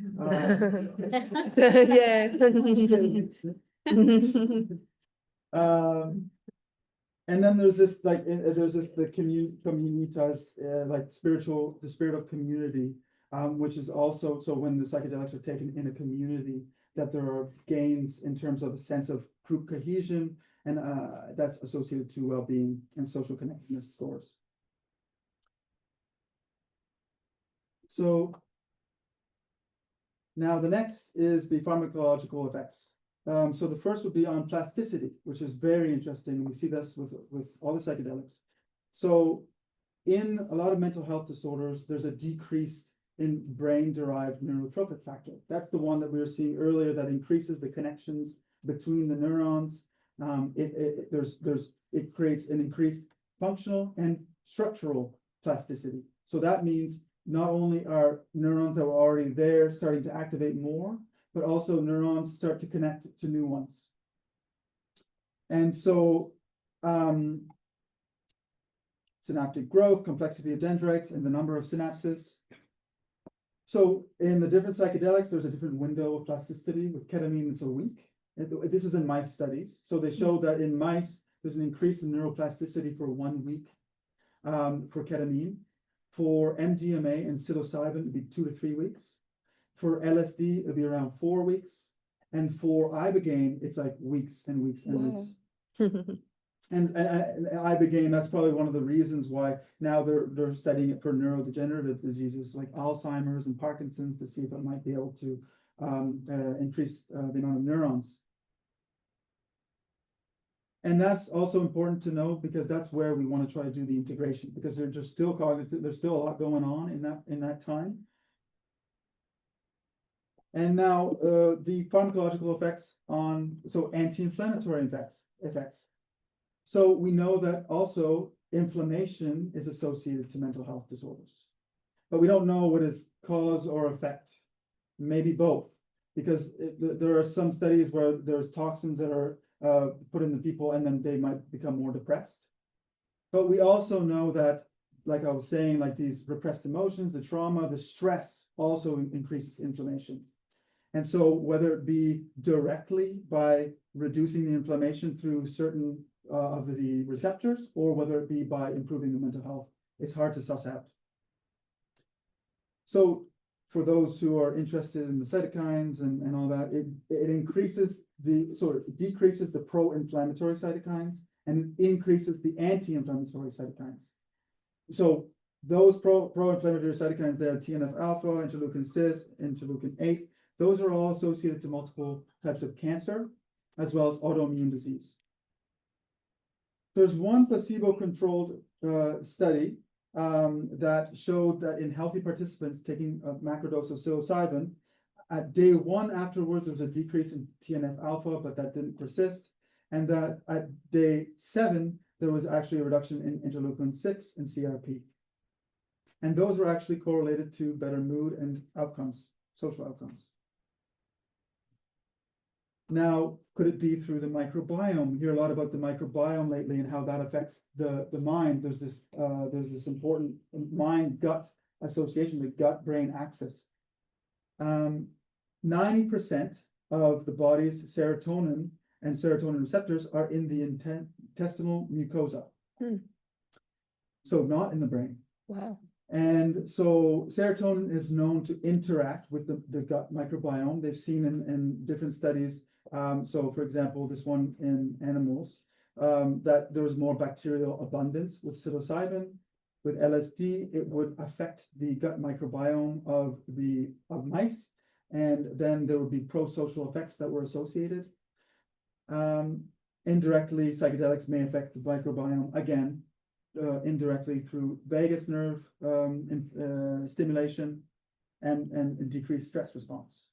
Yeah. And then there's this the communitas, like the spirit of community, which is also, so when the psychedelics are taken in a community, that there are gains in terms of a sense of group cohesion, and that's associated to well-being and social connectedness scores. So now the next is the pharmacological effects. So the first would be on plasticity, which is very interesting, and we see this with all the psychedelics. So in a lot of mental health disorders, there's a decrease in brain-derived neurotrophic factor. That's the one that we were seeing earlier that increases the connections between the neurons. It creates an increased functional and structural plasticity. So that means not only are neurons that were already there starting to activate more, but also neurons start to connect to new ones. And so synaptic growth, complexity of dendrites, and the number of synapses. So in the different psychedelics, there's a different window of plasticity. With ketamine, it's a week. This is in mice studies. So they showed that in mice, there's an increase in neuroplasticity for 1 week for ketamine. For MDMA and psilocybin, it'd be 2 to 3 weeks. For LSD, it'd be around 4 weeks. And for ibogaine, it's like weeks and weeks and weeks. And ibogaine, that's probably one of the reasons why now they're studying it for neurodegenerative diseases like Alzheimer's and Parkinson's to see if it might be able to increase the amount of neurons. And that's also important to know because that's where we want to try to do the integration, because there's just still cognitive, there's still a lot going on in that time. And now the pharmacological effects on, so anti-inflammatory effects. So we know that also inflammation is associated to mental health disorders, but we don't know what is cause or effect, maybe both, because there are some studies where there's toxins that are put in the people and then they might become more depressed. But we also know that, like I was saying, like these repressed emotions, the trauma, the stress also increases inflammation. And so whether it be directly by reducing the inflammation through certain of the receptors, or whether it be by improving the mental health, it's hard to suss out. So for those who are interested in the cytokines and all that, it increases it decreases the pro-inflammatory cytokines and it increases the anti-inflammatory cytokines. So those pro-inflammatory cytokines there, TNF alpha, interleukin 6, interleukin 8, those are all associated to multiple types of cancer, as well as autoimmune disease. There's one placebo-controlled study that showed that in healthy participants taking a macrodose of psilocybin, at day 1 afterwards, there was a decrease in TNF alpha, but that didn't persist. And that at day 7, there was actually a reduction in interleukin 6 and CRP. And those were actually correlated to better mood and outcomes, social outcomes. Now, could it be through the microbiome? We hear a lot about the microbiome lately and how that affects the mind. There's this important mind-gut association, the gut-brain axis. 90% of the body's serotonin and serotonin receptors are in the intestinal mucosa. So not in the brain. Wow. And so serotonin is known to interact with the gut microbiome. They've seen in different studies. So for example, this one in animals, that there was more bacterial abundance with psilocybin. With LSD, it would affect the gut microbiome of mice, and then there would be pro-social effects that were associated. Indirectly, psychedelics may affect the microbiome again, indirectly through vagus nerve stimulation and decreased stress response.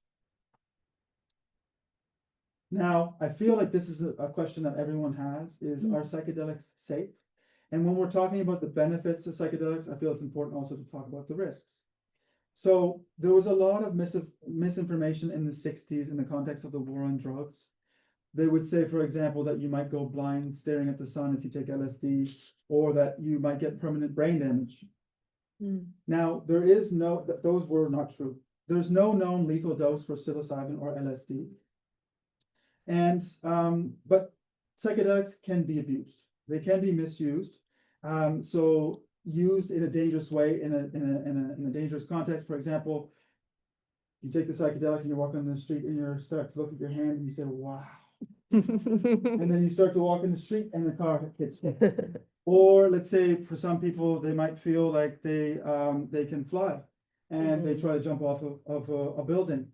Now, I feel like this is a question that everyone has, is are psychedelics safe? And when we're talking about the benefits of psychedelics, I feel it's important also to talk about the risks. So there was a lot of misinformation in the 60s in the context of the war on drugs. They would say, for example, that you might go blind staring at the sun if you take LSD, or that you might get permanent brain damage. Now, those were not true. There's no known lethal dose for psilocybin or LSD. And, but psychedelics can be abused. They can be misused. So used in a dangerous way, in a dangerous context. For example, you take the psychedelic and you're walking on the street and you start to look at your hand and you say, wow. And then you start to walk in the street and the car hits you. Or let's say for some people, they might feel like they can fly and they try to jump off of a building.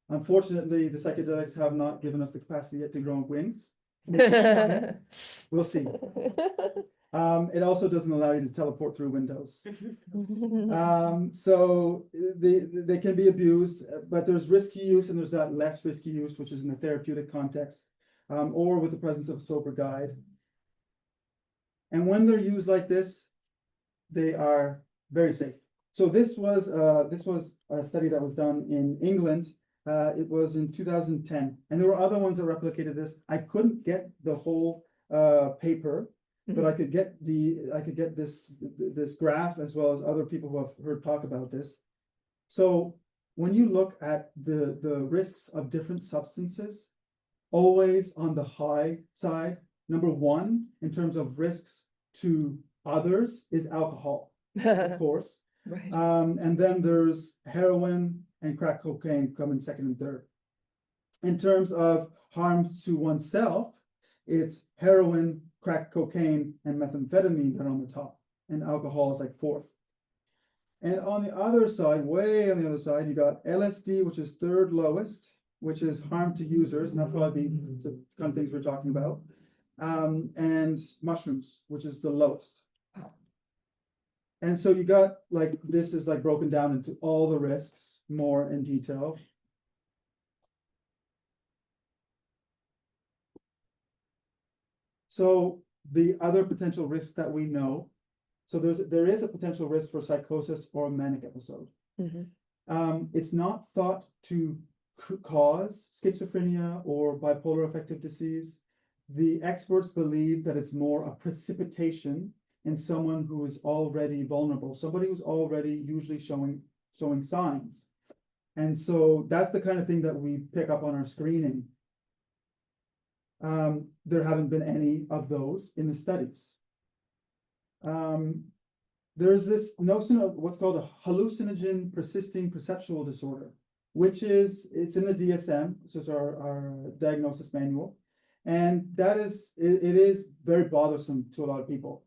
Unfortunately, the psychedelics have not given us the capacity yet to grow wings. We'll see. It also doesn't allow you to teleport through windows. So they can be abused, but there's risky use and there's that less risky use, which is in a therapeutic context, or with the presence of a sober guide. And when they're used like this, they are very safe. So this was a study that was done in England. It was in 2010, and there were other ones that replicated this. I couldn't get the whole paper, but I could get this graph, as well as other people who have heard talk about this. So when you look at the risks of different substances, always on the high side, number one in terms of risks to others is alcohol, of course. Right. And then there's heroin and crack cocaine come in second and third. In terms of harm to oneself, it's heroin, crack cocaine, and methamphetamine that are on the top, and alcohol is like fourth. And on the other side, way on the other side, you got LSD, which is third lowest, which is harm to users, and that'll probably be the kind of things we're talking about, and mushrooms, which is the lowest. And so you got like, this is like broken down into all the risks more in detail. So the other potential risks that we know, so there is a potential risk for psychosis or a manic episode. It's not thought to cause schizophrenia or bipolar affective disease. The experts believe that it's more a precipitation in someone who is already vulnerable, somebody who's already usually showing signs. And so that's the kind of thing that we pick up on our screening. There haven't been any of those in the studies. There's this notion of what's called a hallucinogen persisting perceptual disorder, which it's in the DSM, so it's our diagnosis manual. And that is, it is very bothersome to a lot of people.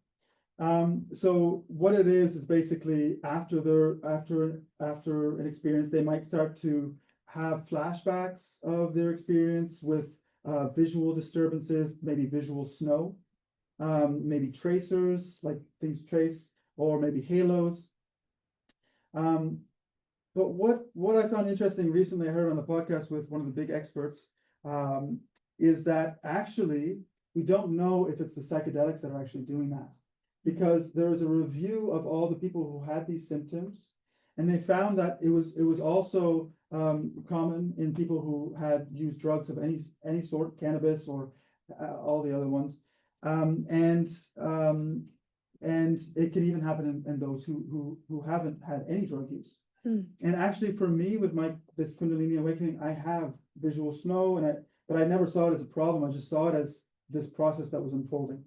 So what it is basically after an experience, they might start to have flashbacks of their experience with visual disturbances, maybe visual snow, maybe tracers, like things trace, or maybe halos. But what I found interesting recently, I heard on the podcast with one of the big experts, is that actually we don't know if it's the psychedelics that are actually doing that. Because there was a review of all the people who had these symptoms, and they found that it was also common in people who had used drugs of any sort, cannabis or all the other ones, and it can even happen in those who haven't had any drug use. And actually, for me, with this Kundalini awakening, I have visual snow, but I never saw it as a problem. I just saw it as this process that was unfolding.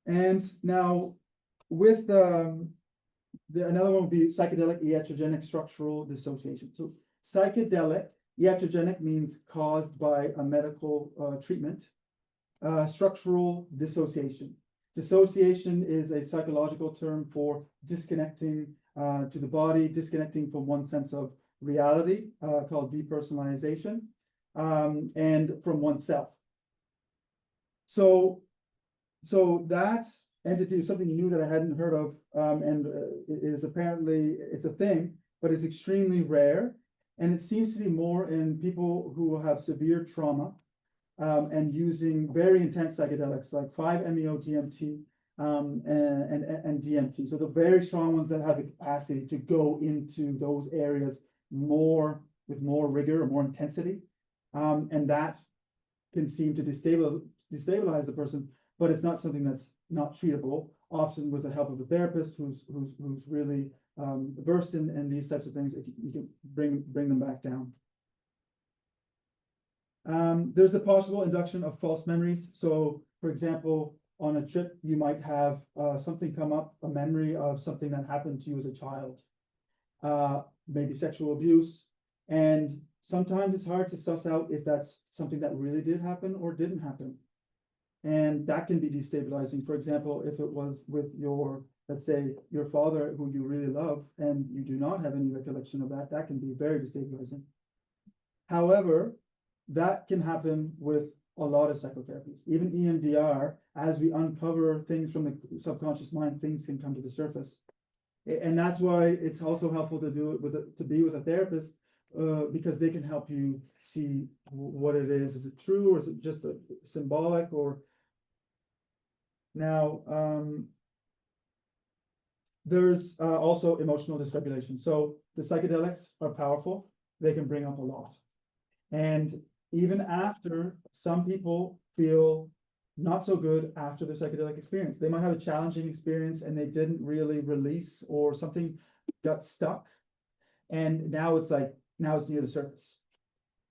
And now, with another one would be psychedelic iatrogenic structural dissociation. So psychedelic iatrogenic means caused by a medical treatment. Structural dissociation. Dissociation is a psychological term for disconnecting to the body, disconnecting from one sense of reality, called depersonalization, and from oneself. So that entity is something new that I hadn't heard of, and it is apparently, it's a thing, but it's extremely rare, and it seems to be more in people who have severe trauma, and using very intense psychedelics like 5-MeO DMT and DMT. So the very strong ones that have the capacity to go into those areas with more rigor or more intensity, and that can seem to destabilize the person, but it's not something that's not treatable. Often with the help of a therapist who's really versed in these types of things, you can bring them back down. There's a possible induction of false memories. So, for example, on a trip, you might have something come up, a memory of something that happened to you as a child, maybe sexual abuse. And sometimes it's hard to suss out if that's something that really did happen or didn't happen. And that can be destabilizing. For example, if it was with let's say, your father who you really love, and you do not have any recollection of that, that can be very destabilizing. However, that can happen with a lot of psychotherapies. Even EMDR, as we uncover things from the subconscious mind, things can come to the surface. And that's why it's also helpful to do it to be with a therapist, because they can help you see what it is. Is it true, or is it just a symbolic? Or now, there's also emotional dysregulation. So the psychedelics are powerful. They can bring up a lot. And even after, some people feel not so good after their psychedelic experience. They might have a challenging experience and they didn't really release, or something got stuck. And now it's near the surface.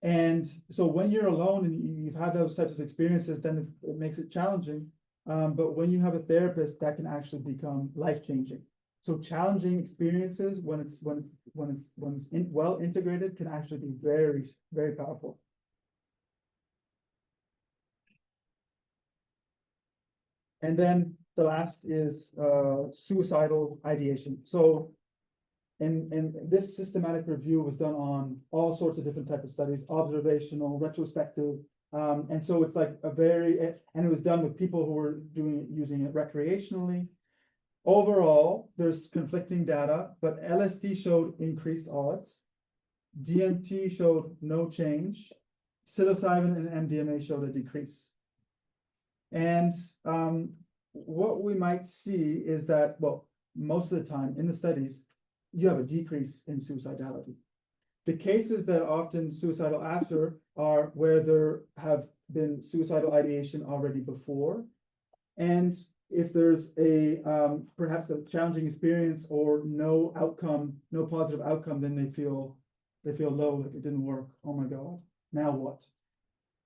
And so when you're alone and you've had those types of experiences, then it makes it challenging. But when you have a therapist, that can actually become life-changing. So challenging experiences, when it's well integrated, can actually be very, very powerful. And then the last is suicidal ideation. So in this systematic review was done on all sorts of different types of studies, observational, retrospective. And so it's like and it was done with people who were using it recreationally. Overall, there's conflicting data, but LSD showed increased odds. DMT showed no change. Psilocybin and MDMA showed a decrease. And what we might see is that, well, most of the time in the studies, you have a decrease in suicidality. The cases that are often suicidal after are where there have been suicidal ideation already before. And if there's perhaps a challenging experience or no positive outcome, then they feel low, like it didn't work. Oh my God, now what?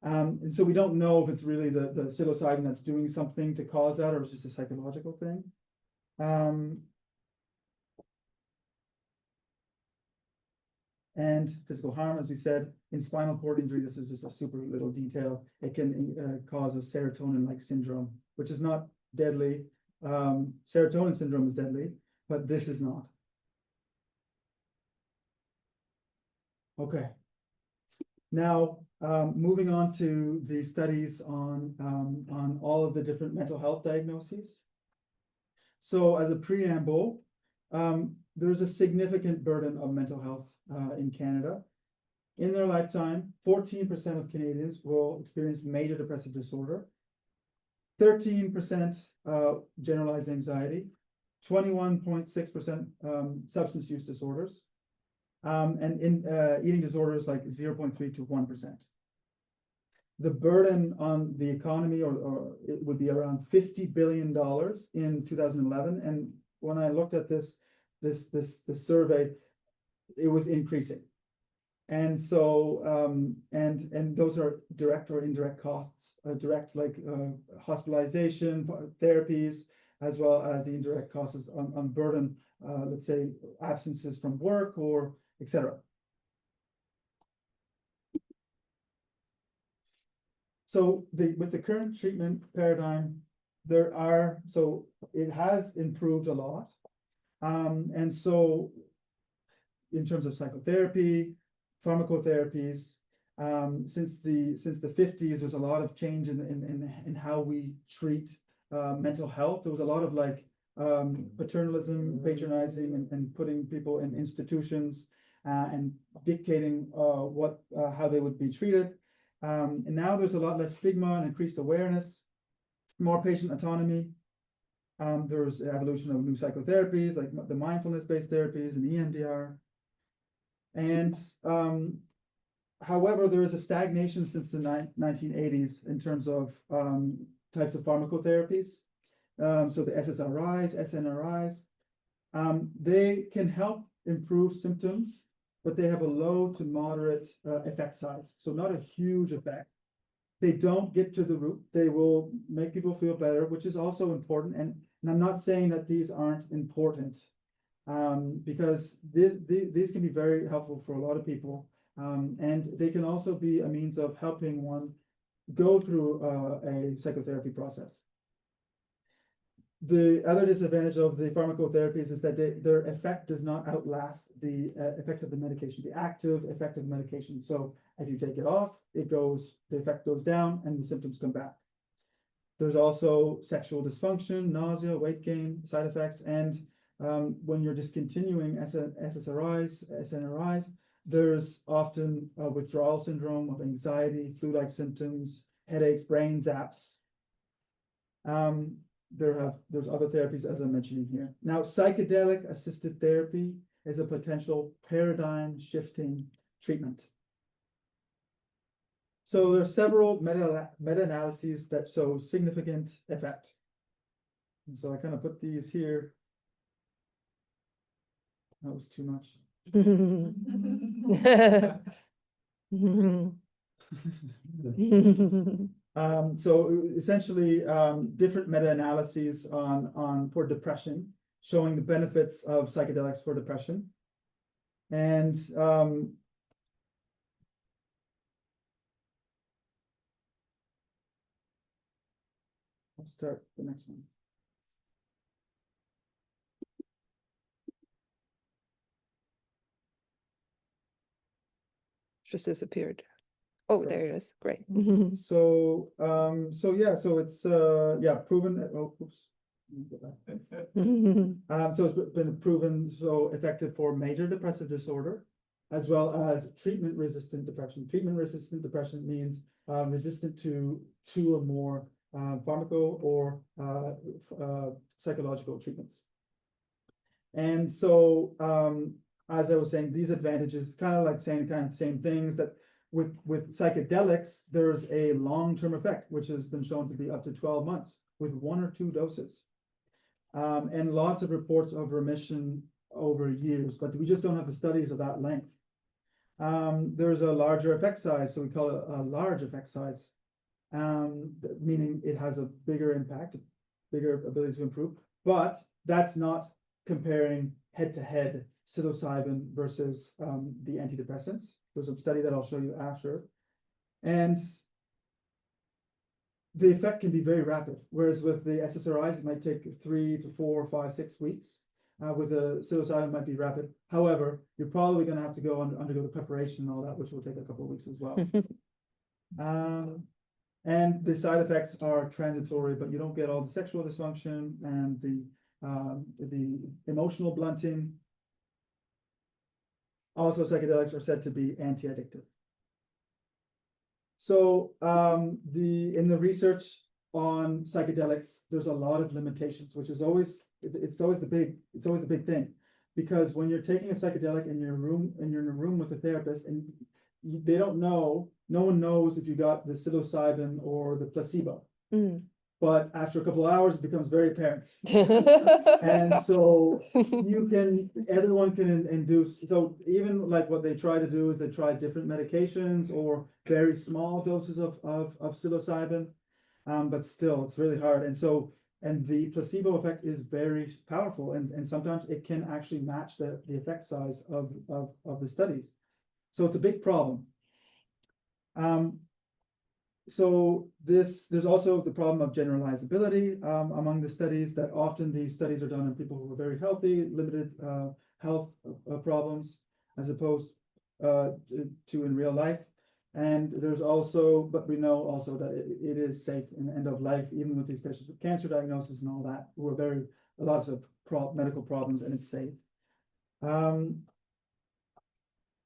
And so we don't know if it's really the psilocybin that's doing something to cause that, or it's just a psychological thing. And physical harm, as we said, in spinal cord injury, this is just a super little detail. It can cause a serotonin-like syndrome, which is not deadly. Serotonin syndrome is deadly, but this is not. Okay. Now, moving on to the studies on all of the different mental health diagnoses. So as a preamble, there's a significant burden of mental health in Canada. In their lifetime, 14% of Canadians will experience major depressive disorder, 13% generalized anxiety, 21.6% substance use disorders, and in eating disorders like 0.3 to 1%. The burden on the economy, or it would be around $50 billion in 2011. And when I looked at this survey, it was increasing. And so, and those are direct or indirect costs, direct like hospitalization, therapies, as well as the indirect causes on burden, let's say absences from work or etc. So with the current treatment paradigm, it has improved a lot. And so in terms of psychotherapy, pharmacotherapies, since the 50s, there's a lot of change in how we treat mental health. There was a lot of like paternalism, patronizing, and putting people in institutions and dictating how they would be treated. And now there's a lot less stigma and increased awareness, more patient autonomy. There's evolution of new psychotherapies like the mindfulness-based therapies and EMDR. And however, there is a stagnation since the 1980s in terms of types of pharmacotherapies. So the SSRIs, SNRIs, they can help improve symptoms, but they have a low to moderate effect size. So not a huge effect. They don't get to the root. They will make people feel better, which is also important. And I'm not saying that these aren't important, because these can be very helpful for a lot of people. And they can also be a means of helping one go through a psychotherapy process. The other disadvantage of the pharmacotherapies is that their effect does not outlast the effect of the medication, the active effect of the medication. So if you take it off, the effect goes down and the symptoms come back. There's also sexual dysfunction, nausea, weight gain, side effects. And when you're discontinuing SSRIs, SNRIs, there's often a withdrawal syndrome of anxiety, flu-like symptoms, headaches, brain zaps. There's other therapies, as I'm mentioning here. Now, psychedelic-assisted therapy is a potential paradigm-shifting treatment. So there are several meta-analyses that show significant effect. And so I kind of put these here. That was too much. So essentially, different meta-analyses for depression, showing the benefits of psychedelics for depression. And I'll start the next one. Just disappeared. Oh, there it is. Great. So it's proven. Oh, oops. So it's been proven effective for major depressive disorder, as well as treatment-resistant depression. Treatment-resistant depression means resistant to two or more pharmaco or psychological treatments. And so, as I was saying, these advantages, kind of like saying kind of same things, that with psychedelics, there's a long-term effect, which has been shown to be up to 12 months with 1 or 2 doses. And lots of reports of remission over years, but we just don't have the studies of that length. There's a larger effect size, so we call it a large effect size, meaning it has a bigger impact, bigger ability to improve, but that's not comparing head-to-head psilocybin versus the antidepressants. There's a study that I'll show you after. And the effect can be very rapid, whereas with the SSRIs, it might take 3 to 4, 5, 6 weeks. With the psilocybin, it might be rapid. However, you're probably going to have to go undergo the preparation and all that, which will take a couple of weeks as well. And the side effects are transitory, but you don't get all the sexual dysfunction and the emotional blunting. Also, psychedelics are said to be anti-addictive. So in the research on psychedelics, there's a lot of limitations, which is always the big thing, because when you're taking a psychedelic and you're in a room with a therapist and they don't know, no one knows if you got the psilocybin or the placebo. But after a couple of hours, it becomes very apparent. And so everyone can induce. So even like what they try to do is they try different medications or very small doses of psilocybin, but still it's really hard. And so And the placebo effect is very powerful, and sometimes it can actually match the effect size of the studies. So it's a big problem. So there's also the problem of generalizability among the studies, that often these studies are done in people who are very healthy, limited health problems, as opposed to in real life. And there's also, but we know also that it is safe in end of life, even with these patients with cancer diagnosis and all that, who are lots of medical problems, and it's safe.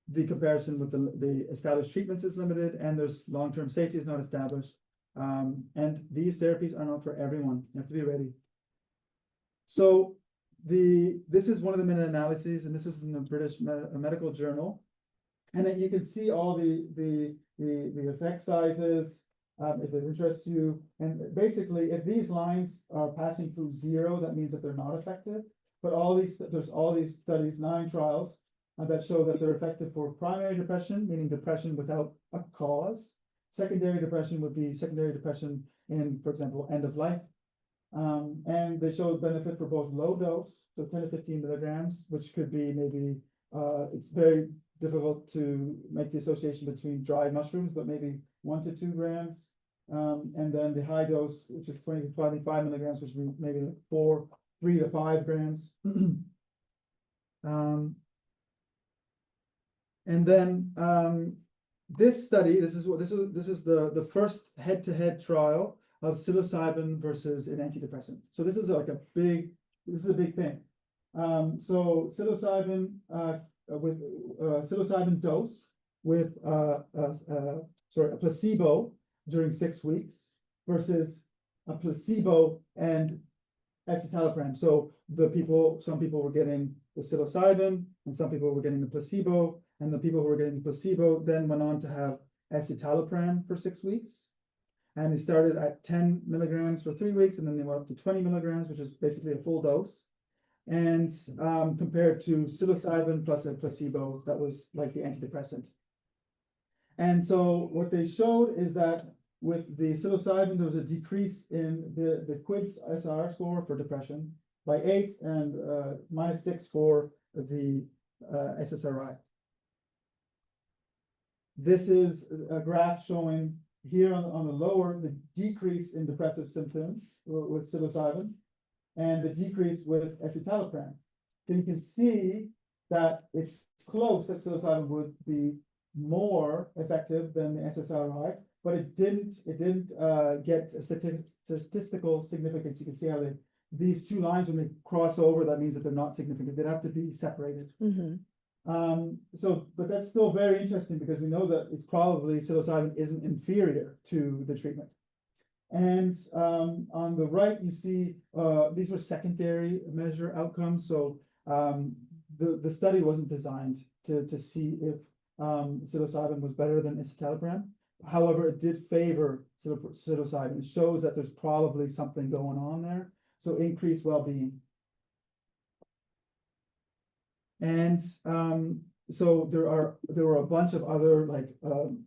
The comparison with the established treatments is limited, and there's long-term safety is not established. And these therapies are not for everyone. You have to be ready. So this is one of the meta-analyses, and this is in the British Medical Journal. And then you can see all the effect sizes, if it interests you. And basically, if these lines are passing through 0, that means that they're not effective. But there's all these studies, 9 trials, that show that they're effective for primary depression, meaning depression without a cause. Secondary depression would be secondary depression in, for example, end of life. And they show benefit for both low dose, so 10 to 15 milligrams, which could be maybe, it's very difficult to make the association between dried mushrooms, but maybe 1 to 2 grams. And then the high dose, which is 20 to 25 milligrams, which would be maybe 3 to 5 grams. And then this study, this is the first head-to-head trial of psilocybin versus an antidepressant. So this is like a big thing. So psilocybin with psilocybin dose with a placebo during 6 weeks versus a placebo and escitalopram. So some people were getting the psilocybin, and some people were getting the placebo, and the people who were getting the placebo then went on to have escitalopram for 6 weeks. And they started at 10 milligrams for 3 weeks, and then they went up to 20 milligrams, which is basically a full dose. And compared to psilocybin plus a placebo, that was like the antidepressant. And so what they showed is that with the psilocybin, there was a decrease in the QIDS SR score for depression by 8 and -6 for the SSRI. This is a graph showing here on the lower, the decrease in depressive symptoms with psilocybin and the decrease with escitalopram. So you can see that it's close that psilocybin would be more effective than the SSRI, but it didn't get a statistical significance. You can see how these two lines, when they cross over, that means that they're not significant. They'd have to be separated. Mhm. But that's still very interesting, because we know that it's probably psilocybin isn't inferior to the treatment. And on the right, you see these were secondary measure outcomes. So the study wasn't designed to see if psilocybin was better than escitalopram. However, it did favor psilocybin. It shows that there's probably something going on there. So increased well-being. And so there were a bunch of other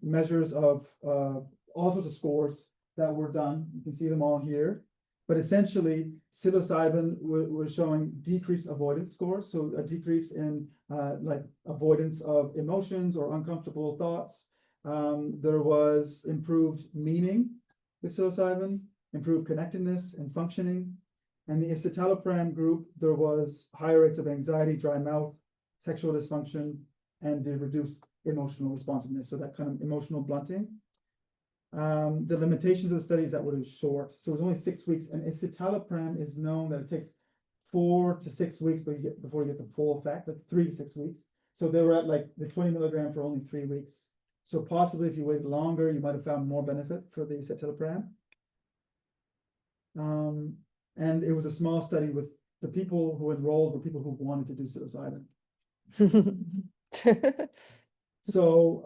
measures of all sorts of scores that were done. You can see them all here. But essentially, psilocybin was showing decreased avoidance scores. So a decrease in avoidance of emotions or uncomfortable thoughts. There was improved meaning with psilocybin, improved connectedness and functioning. And the escitalopram group, there was higher rates of anxiety, dry mouth, sexual dysfunction, and the reduced emotional responsiveness. So that kind of emotional blunting. The limitations of the study is that it was short. So it was only 6 weeks, and escitalopram is known that it takes 4 to 6 weeks before you get the full effect, like 3 to 6 weeks. So they were at the 20 milligram for only 3 weeks. So possibly if you waited longer, you might have found more benefit for the escitalopram. And it was a small study with the people who enrolled were people who wanted to do psilocybin. So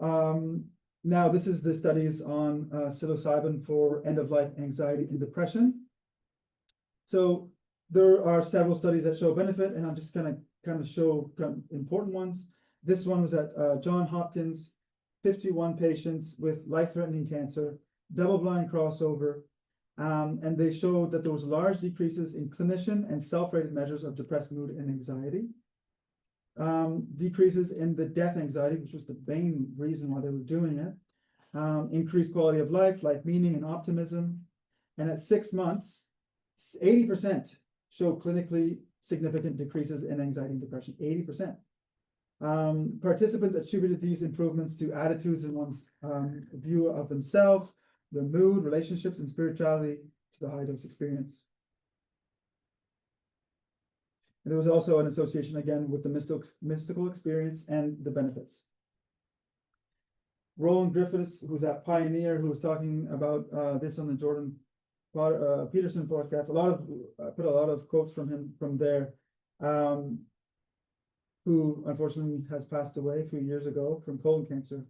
now this is the studies on psilocybin for end-of-life anxiety and depression. So there are several studies that show benefit, and I'm just gonna kind of show important ones. This one was at Johns Hopkins, 51 patients with life-threatening cancer, double-blind crossover. And they showed that there was large decreases in clinician and self-rated measures of depressed mood and anxiety. Decreases in the death anxiety, which was the main reason why they were doing it. Increased quality of life, life meaning, and optimism. And at 6 months, 80% show clinically significant decreases in anxiety and depression. 80%. Participants attributed these improvements to attitudes in one's view of themselves, their mood, relationships, and spirituality to the high dose experience. And there was also an association again with the mystical experience and the benefits. Roland Griffiths, who's that pioneer who was talking about this on the Jordan Peterson podcast, put a lot of quotes from him from there, who unfortunately has passed away a few years ago from colon cancer.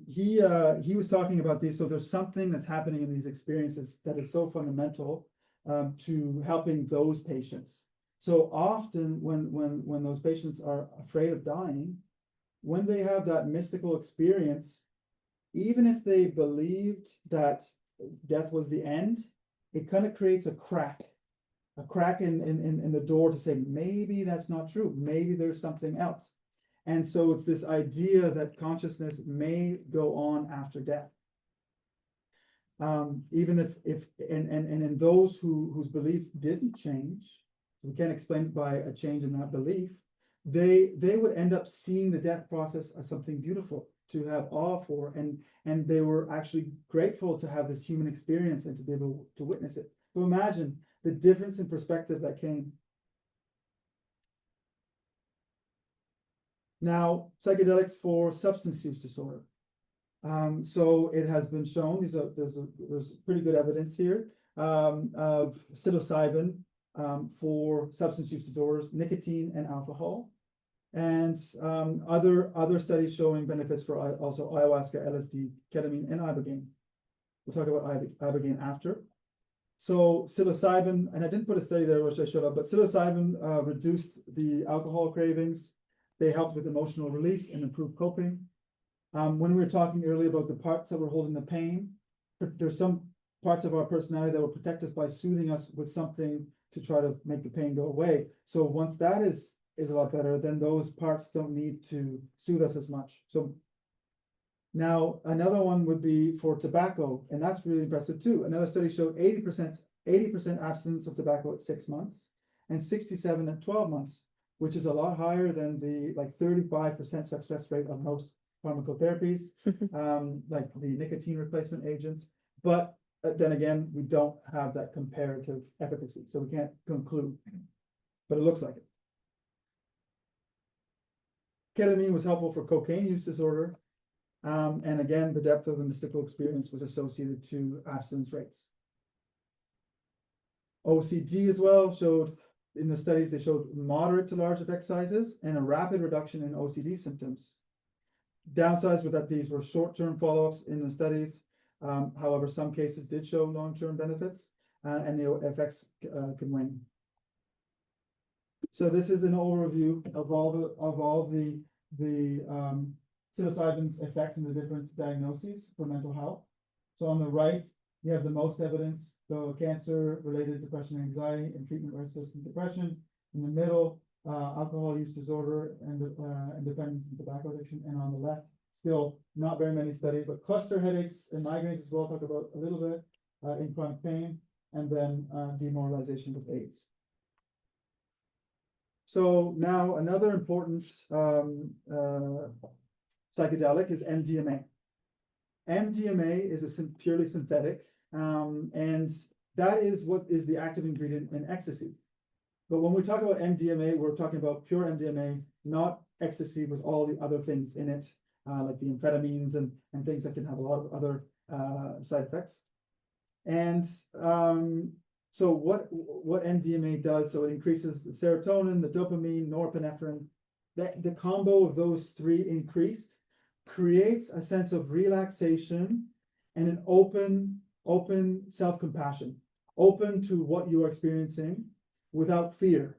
He was talking about these. So there's something that's happening in these experiences that is so fundamental to helping those patients. So often when those patients are afraid of dying, when they have that mystical experience, even if they believed that death was the end, it kind of creates a crack in the door to say, maybe that's not true. Maybe there's something else. And so it's this idea that consciousness may go on after death. Even if in those whose belief didn't change, we can't explain it by a change in that belief, they would end up seeing the death process as something beautiful to have awe for, and they were actually grateful to have this human experience and to be able to witness it. So imagine the difference in perspective that came. Now, psychedelics for substance use disorder. So it has been shown, there's pretty good evidence here of psilocybin for substance use disorders, nicotine and alcohol, and other studies showing benefits for also ayahuasca, LSD, ketamine, and ibogaine. We'll talk about ibogaine after. So psilocybin, and I didn't put a study there which I showed up, but psilocybin reduced the alcohol cravings. They helped with emotional release and improved coping. When we were talking earlier about the parts that were holding the pain, there's some parts of our personality that will protect us by soothing us with something to try to make the pain go away. So once that is a lot better, then those parts don't need to soothe us as much. So now another one would be for tobacco, and that's really impressive too. Another study showed 80% abstinence of tobacco at 6 months and 67 at 12 months, which is a lot higher than the 35% success rate of most pharmacotherapies, like the nicotine replacement agents. But then again, we don't have that comparative efficacy, so we can't conclude, but it looks like it. Ketamine was helpful for cocaine use disorder. And again, the depth of the mystical experience was associated to abstinence rates. OCD as well showed, in the studies, they showed moderate to large effect sizes and a rapid reduction in OCD symptoms. Downsides were that these were short-term follow-ups in the studies. However, some cases did show long-term benefits, and the effects could wane. So this is an overview of all the psilocybin's effects in the different diagnoses for mental health. So on the right, you have the most evidence, so cancer-related depression and anxiety and treatment-resistant depression. In the middle, alcohol use disorder and dependence and tobacco addiction. And on the left, still not very many studies, but cluster headaches and migraines as well, talk about a little bit in chronic pain, and then demoralization with AIDS. So now another important psychedelic is MDMA. MDMA is a purely synthetic, and that is what is the active ingredient in ecstasy. But when we talk about MDMA, we're talking about pure MDMA, not ecstasy with all the other things in it, like the amphetamines and things that can have a lot of other side effects. And so what MDMA does, so it increases the serotonin, the dopamine, norepinephrine. The combo of those three increased creates a sense of relaxation and an open self-compassion, open to what you are experiencing without fear.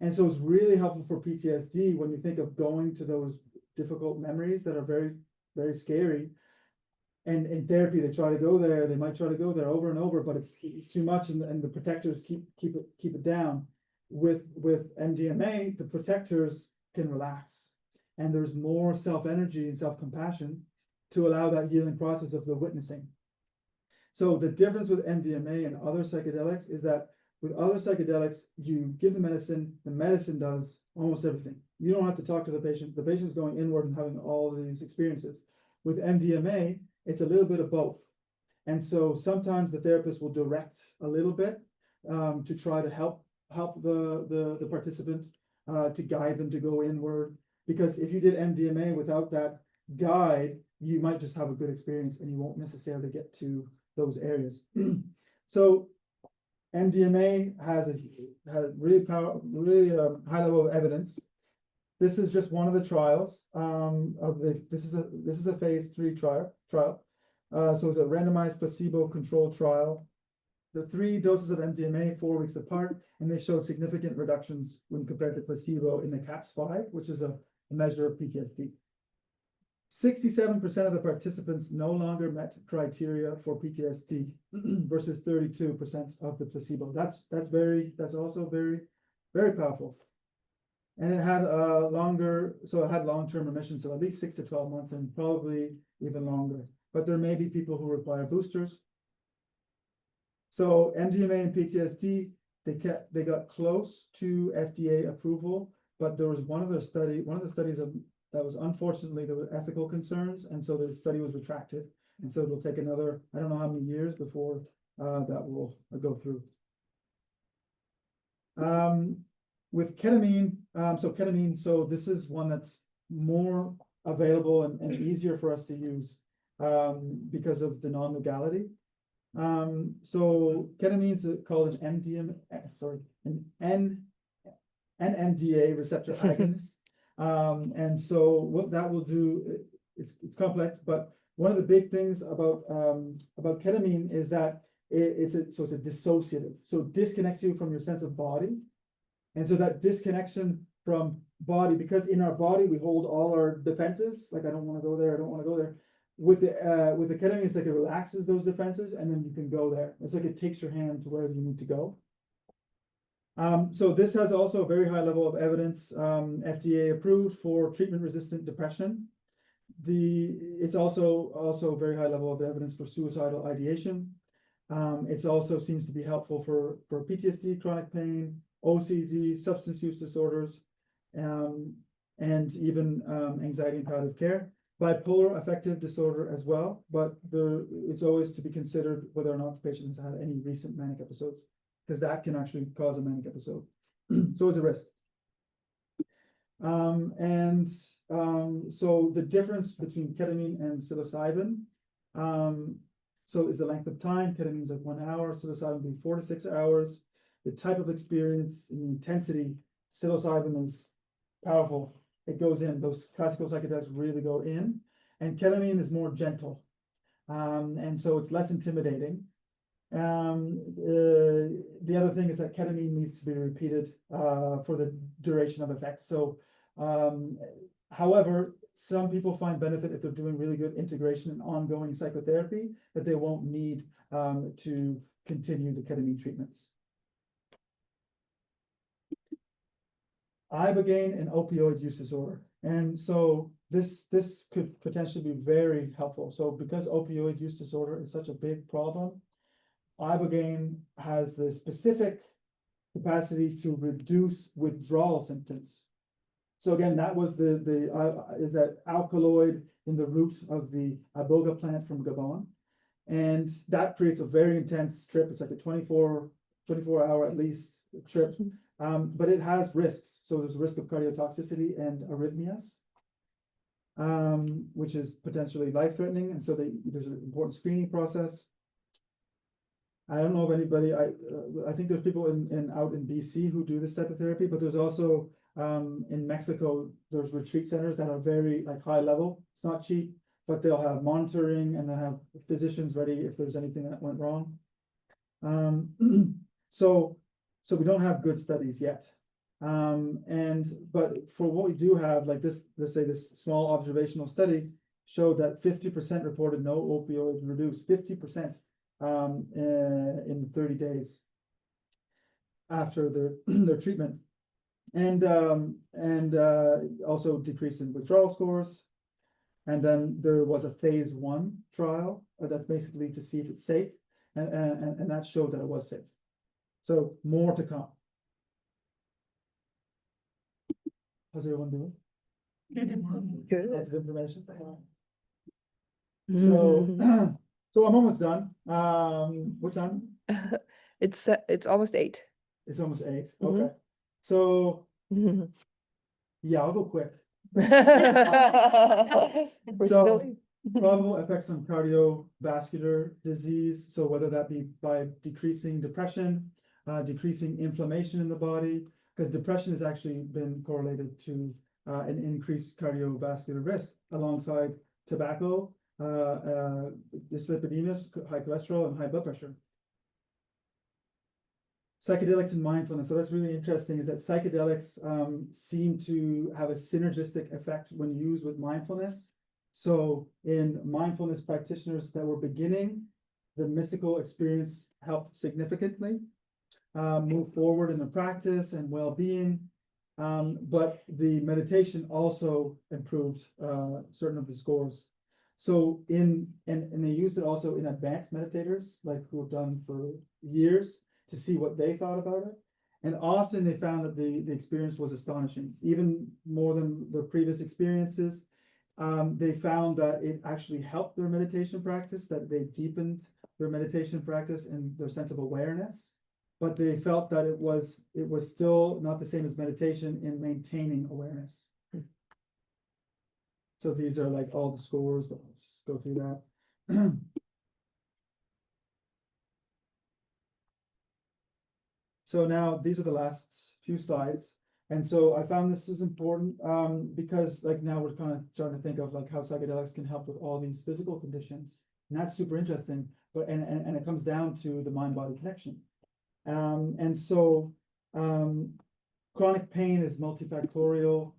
And so it's really helpful for PTSD when you think of going to those difficult memories that are very, very scary. And in therapy, they try to go there, they might try to go there over and over, but it's too much, and the protectors keep it down. With MDMA, the protectors can relax, and there's more self-energy and self-compassion to allow that healing process of the witnessing. So the difference with MDMA and other psychedelics is that with other psychedelics, you give the medicine does almost everything. You don't have to talk to the patient's going inward and having all of these experiences. With MDMA, it's a little bit of both. And so sometimes the therapist will direct a little bit to try to help the participant, to guide them to go inward. Because if you did MDMA without that guide, you might just have a good experience and you won't necessarily get to those areas. So MDMA has really high level of evidence. This is just one of the trials this is a phase 3 trial. So it's a randomized placebo-controlled trial. The 3 doses of MDMA 4 weeks apart, and they showed significant reductions when compared to placebo in the CAPS-5, which is a measure of PTSD. 67% of the participants no longer met criteria for PTSD versus 32% of the placebo. That's also very, very powerful. And it had long-term remission, so at least 6 to 12 months and probably even longer. But there may be people who require boosters. So MDMA and PTSD, they got close to FDA approval, but there was one of the studies that was, unfortunately, there were ethical concerns, and so the study was retracted. And so it'll take another, I don't know how many years before that will go through. With ketamine, so this is one that's more available and easier for us to use because of the non-legality. So ketamine is called an NMDA receptor agonist. And so what that will do, it's complex, but one of the big things about ketamine is that it's a dissociative. So it disconnects you from your sense of body. And so that disconnection from body, because in our body we hold all our defenses, like I don't want to go there, I don't want to go there. With the ketamine, it's like it relaxes those defenses, and then you can go there. It's like it takes your hand to wherever you need to go. So this has also a very high level of evidence, FDA approved for treatment-resistant depression. It's also very high level of evidence for suicidal ideation. It also seems to be helpful for PTSD, chronic pain, OCD, substance use disorders, and even anxiety and palliative care. Bipolar affective disorder as well, but it's always to be considered whether or not the patient has had any recent manic episodes, because that can actually cause a manic episode. So it's a risk. So the difference between ketamine and psilocybin, so is the length of time. Ketamine is like 1 hour, psilocybin would be 4 to 6 hours. The type of experience and the intensity, psilocybin is powerful. It goes in, those classical psychedelics really go in, and ketamine is more gentle. And so it's less intimidating. The other thing is that ketamine needs to be repeated for the duration of effects. So, however, some people find benefit if they're doing really good integration and ongoing psychotherapy, that they won't need to continue the ketamine treatments. Ibogaine and opioid use disorder. And so this could potentially be very helpful. So because opioid use disorder is such a big problem, Ibogaine has the specific capacity to reduce withdrawal symptoms. So again, that was is that alkaloid in the root of the iboga plant from Gabon. And that creates a very intense trip. It's like a 24-hour at least trip. But it has risks. So there's a risk of cardiotoxicity and arrhythmias, which is potentially life-threatening. And so there's an important screening process. I don't know if anybody, I think there's people out in BC who do this type of therapy, but there's also in Mexico, there's retreat centers that are very high level. It's not cheap, but they'll have monitoring and they'll have physicians ready if there's anything that went wrong. So we don't have good studies yet. But for what we do have, like this, let's say this small observational study, showed that 50% reported no opioid reduced, 50% in 30 days after their treatment, and also decrease in withdrawal scores. And then there was a phase 1 trial that's basically to see if it's safe, and that showed that it was safe. So more to come. How's everyone doing? Good. Lots of information. So, so I'm almost done. What time? It's almost 8. It's almost 8. Mhm. Okay. So yeah, I'll go quick. We're So- still. Probable effects on cardiovascular disease. So whether that be by decreasing depression, decreasing inflammation in the body, because depression has actually been correlated to an increased cardiovascular risk alongside tobacco, dyslipidemia, high cholesterol, and high blood pressure. Psychedelics and mindfulness. So that's really interesting, is that psychedelics seem to have a synergistic effect when used with mindfulness. So in mindfulness practitioners that were beginning, the mystical experience helped significantly move forward in the practice and well-being. But the meditation also improved certain of the scores. So and they used it also in advanced meditators, like who have done for years, to see what they thought about it. And often they found that the experience was astonishing, even more than the previous experiences. They found that it actually helped their meditation practice, that they deepened their meditation practice and their sense of awareness. But they felt that it was still not the same as meditation in maintaining awareness. So these are like all the scores, but let's just go through that. So now these are the last few slides. And so I found this is important because like now we're kind of starting to think of like how psychedelics can help with all these physical conditions. And that's super interesting, but and it comes down to the mind-body connection. And so chronic pain is multifactorial.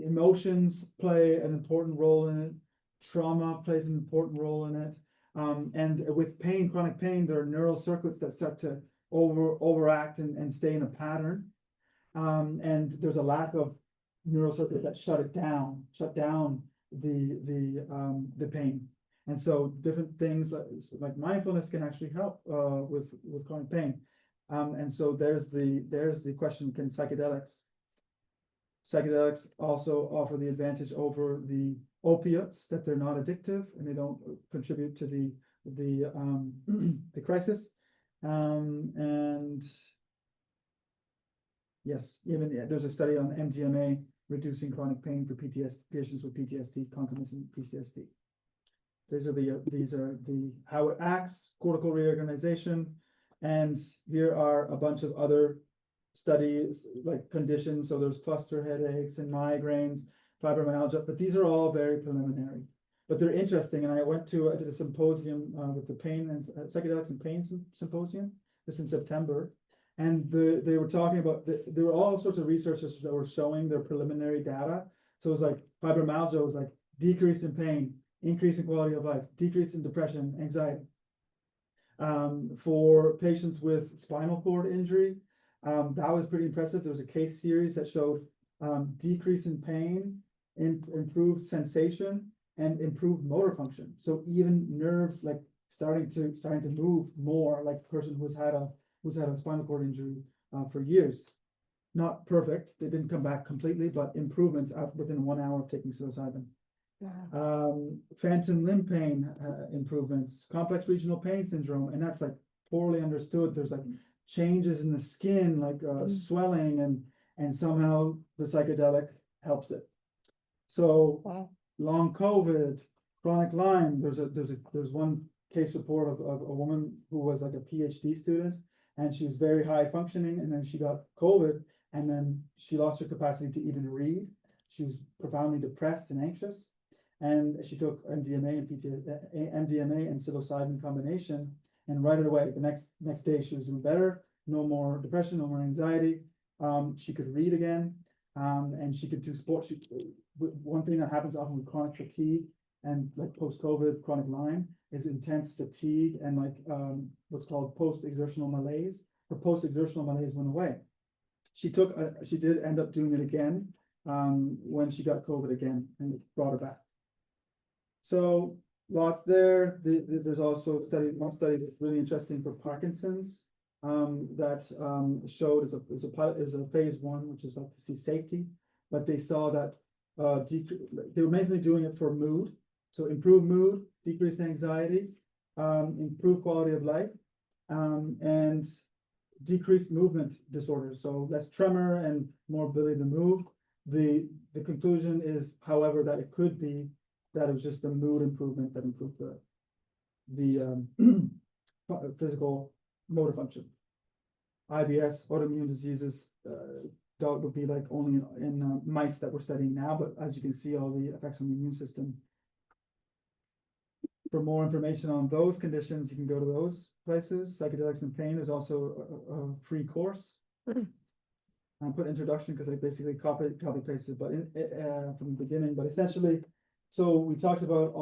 Emotions play an important role in it. Trauma plays an important role in it. And with pain, chronic pain, there are neural circuits that start to overact and stay in a pattern. And there's a lack of neural circuits that shut down the pain. And so different things like mindfulness can actually help with chronic pain. And so there's the question: can psychedelics also offer the advantage over the opiates, that they're not addictive and they don't contribute to the crisis? And yes, even there's a study on MDMA reducing chronic pain for patients with PTSD, concomitant PTSD. These are the how it acts, cortical reorganization, and here are a bunch of other studies like conditions. So there's cluster headaches and migraines, fibromyalgia, but these are all very preliminary. But they're interesting, and I did a symposium with the pain and psychedelics and pain symposium this in September, and they were talking about there were all sorts of researchers that were showing their preliminary data. So it was like fibromyalgia was like decrease in pain, increase in quality of life, decrease in depression, anxiety. For patients with spinal cord injury, that was pretty impressive. There was a case series that showed decrease in pain, improved sensation, and improved motor function. So even nerves like starting to move more, like a person who's had a spinal cord injury for years. Not perfect, they didn't come back completely, but improvements within 1 hour of taking psilocybin. Phantom limb pain improvements, complex regional pain syndrome, and that's like poorly understood. There's like changes in the skin, like swelling, and somehow the psychedelic helps it. So long COVID, chronic Lyme. There's one case report of a woman who was like a PhD student, and she was very high functioning, and then she got COVID, and then she lost her capacity to even read. She was profoundly depressed and anxious, and she took MDMA and psilocybin combination, and right away, the next day, she was doing better. No more depression, no more anxiety. She could read again. And she could do sports. One thing that happens often with chronic fatigue and like post-COVID chronic Lyme is intense fatigue and like what's called post-exertional malaise. Her post-exertional malaise went away. She did end up doing it again when she got COVID again, and it brought her back. So lots there. There's also one study that's really interesting for Parkinson's that showed as a phase 1, which is like to see safety, but they saw that they were mainly doing it for mood. So improve mood, decrease anxiety, improve quality of life, and decreased movement disorders. So less tremor and more ability to move. The conclusion is, however, that it could be that it was just the mood improvement that improved the physical motor function. IBS, autoimmune diseases, that would be like only in mice that we're studying now, but as you can see, all the effects on the immune system. For more information on those conditions, you can go to those places. Psychedelics and Pain is also a free course. I put introduction because I basically copy pasted, but from the beginning. But essentially, so we talked about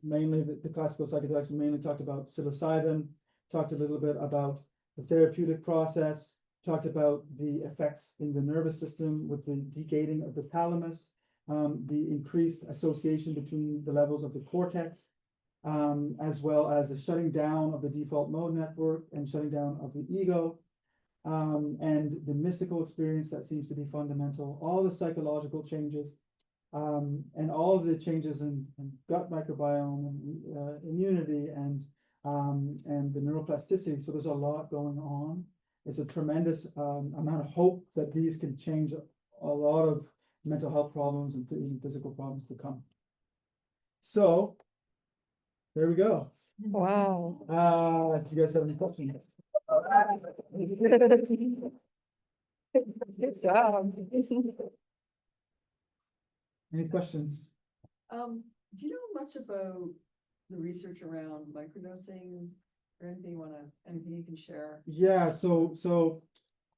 mainly the classical psychedelics. We mainly talked about psilocybin. Talked a little bit about the therapeutic process. Talked about the effects in the nervous system with the degating of the thalamus, the increased association between the levels of the cortex, as well as the shutting down of the default mode network and shutting down of the ego, and the mystical experience that seems to be fundamental, all the psychological changes, and all of the changes in gut microbiome and immunity and the neuroplasticity. So there's a lot going on. It's a tremendous amount of hope that these can change a lot of mental health problems and even physical problems to come. So there we go. Wow. Do you guys have any questions? Good job. Any questions? Do you know much about the research around microdosing or anything you can share? Yeah, so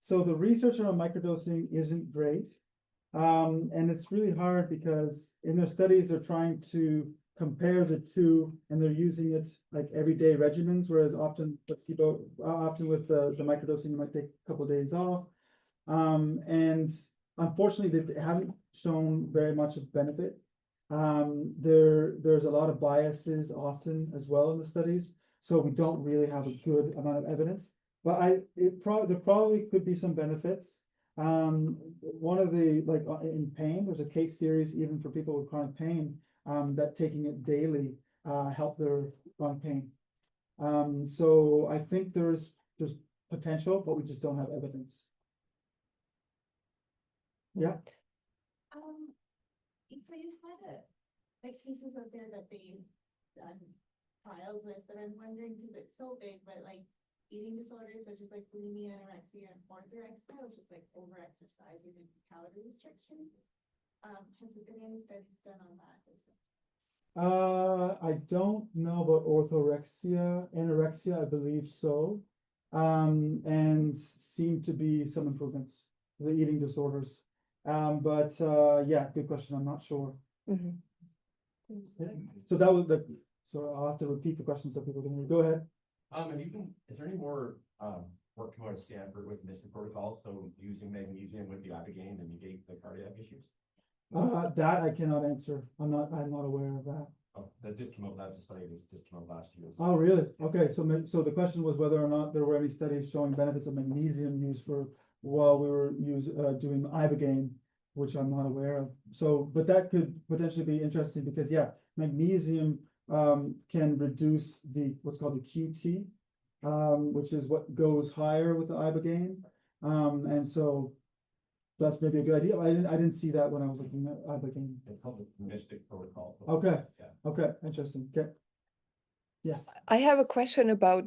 the research around microdosing isn't great. And it's really hard because in their studies, they're trying to compare the two and they're using it like everyday regimens, whereas often with the microdosing, you might take a couple of days off. And unfortunately, they haven't shown very much of benefit. There's a lot of biases often as well in the studies, so we don't really have a good amount of evidence. But there probably could be some benefits. One of the in pain, there's a case series even for people with chronic pain that taking it daily help their chronic pain. So I think there's potential, but we just don't have evidence. Yeah. So you've had cases out there that they've done trials with, but I'm wondering because it's so big, but like eating disorders such as like bulimia, anorexia, and orthorexia, which is like over-exercising and calorie restriction. Has there been any studies done on that? I don't know about orthorexia. Anorexia, I believe so. And seem to be some improvements, the eating disorders. But yeah, good question. I'm not sure. Mhm. So that was so I'll have to repeat the question so people can hear. Go ahead. Is there any more work coming out of Stanford with MYSTIC protocol? So using magnesium with the ibogaine and negate the cardiac issues? That I cannot answer. I'm not aware of that. Oh, that just came out. That was a study that just came out last year. Oh, really? Okay. So the question was whether or not there were any studies showing benefits of magnesium use while we were doing ibogaine, which I'm not aware of. So, but that could potentially be interesting because yeah, magnesium can reduce what's called the QT, which is what goes higher with the ibogaine. And so that's maybe a good idea. I didn't see that when I was looking at ibogaine. It's called the MYSTIC protocol. Okay. Yeah. Okay. Interesting. Okay. Yes. I have a question about,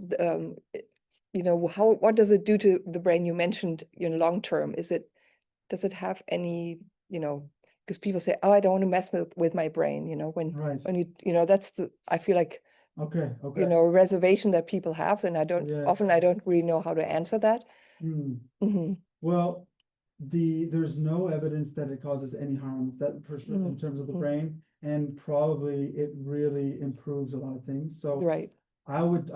what does it do to the brain? You mentioned, long term. Does it have any, because people say, oh, I don't want to mess with my brain, when Right. that's I feel like, Okay. Okay. a reservation that people have, and I Yeah. don't really know how to answer that. Hmm. Mhm. Well, there's no evidence that it causes any harm, that for sure, in terms of the brain, and probably it really improves a lot of things. So Right. I would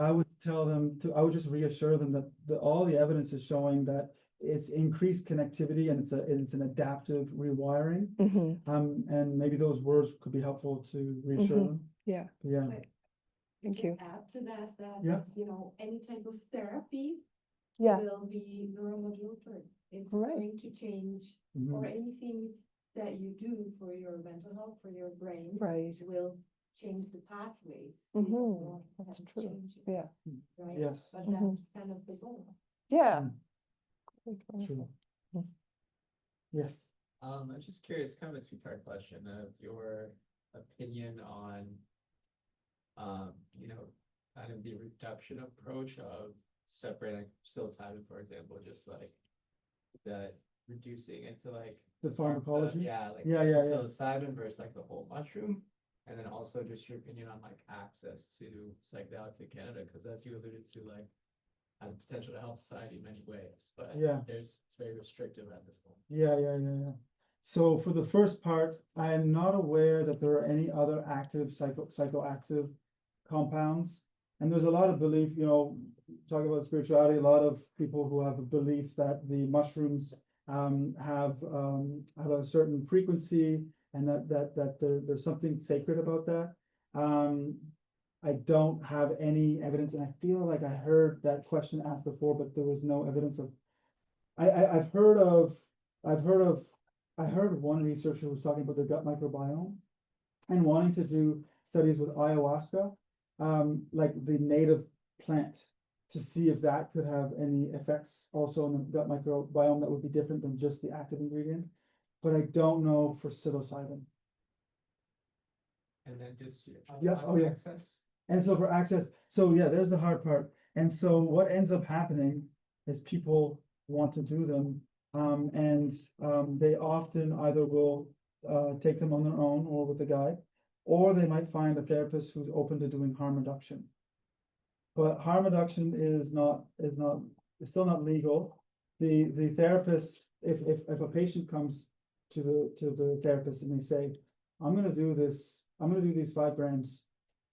tell them I would just reassure them that all the evidence is showing that it's increased connectivity and it's an adaptive rewiring. And maybe those words could be helpful to reassure them. Yeah. Yeah. Thank you. Just add to that, Yeah. you know, any type of therapy Yeah. will be neuromodulatory. It's Right. going to change, Mhm. or anything that you do for your mental health, for your brain. Right. Will change the pathways. That's Hence true. changes, Yeah. Right? Yes. But Mhm. that's kind of the goal. Yeah. True. Yes. I'm just curious, kind of a two-part question of your opinion on, you know, kind of the reduction approach of separating psilocybin, for example, just like that reducing into like The pharmacology. yeah, like Yeah, just yeah, the psilocybin versus like the whole mushroom, and then also just your opinion on like access to psychedelics in Canada, because as you alluded to, like has a potential to help society in many ways, but Yeah. it's very restrictive at this point. Yeah. So for the first part, I am not aware that there are any other active psychoactive compounds. And there's a lot of belief, you know, talking about spirituality, a lot of people who have a belief that the mushrooms have a certain frequency and that there's something sacred about that. I don't have any evidence, and I feel like I heard that question asked before, but there was no evidence of. I've heard one researcher who was talking about the gut microbiome and wanting to do studies with ayahuasca, like the native plant, to see if that could have any effects also in the gut microbiome that would be different than just the active ingredient. But I don't know for psilocybin. And then just Yeah, oh, yeah. access. And so for access, so yeah, there's the hard part. And so what ends up happening is people want to do them. And they often either will take them on their own or with a guide, or they might find a therapist who's open to doing harm reduction. But harm reduction is still not legal. The therapist, if a patient comes to the therapist and they say, I'm gonna do these 5 grams.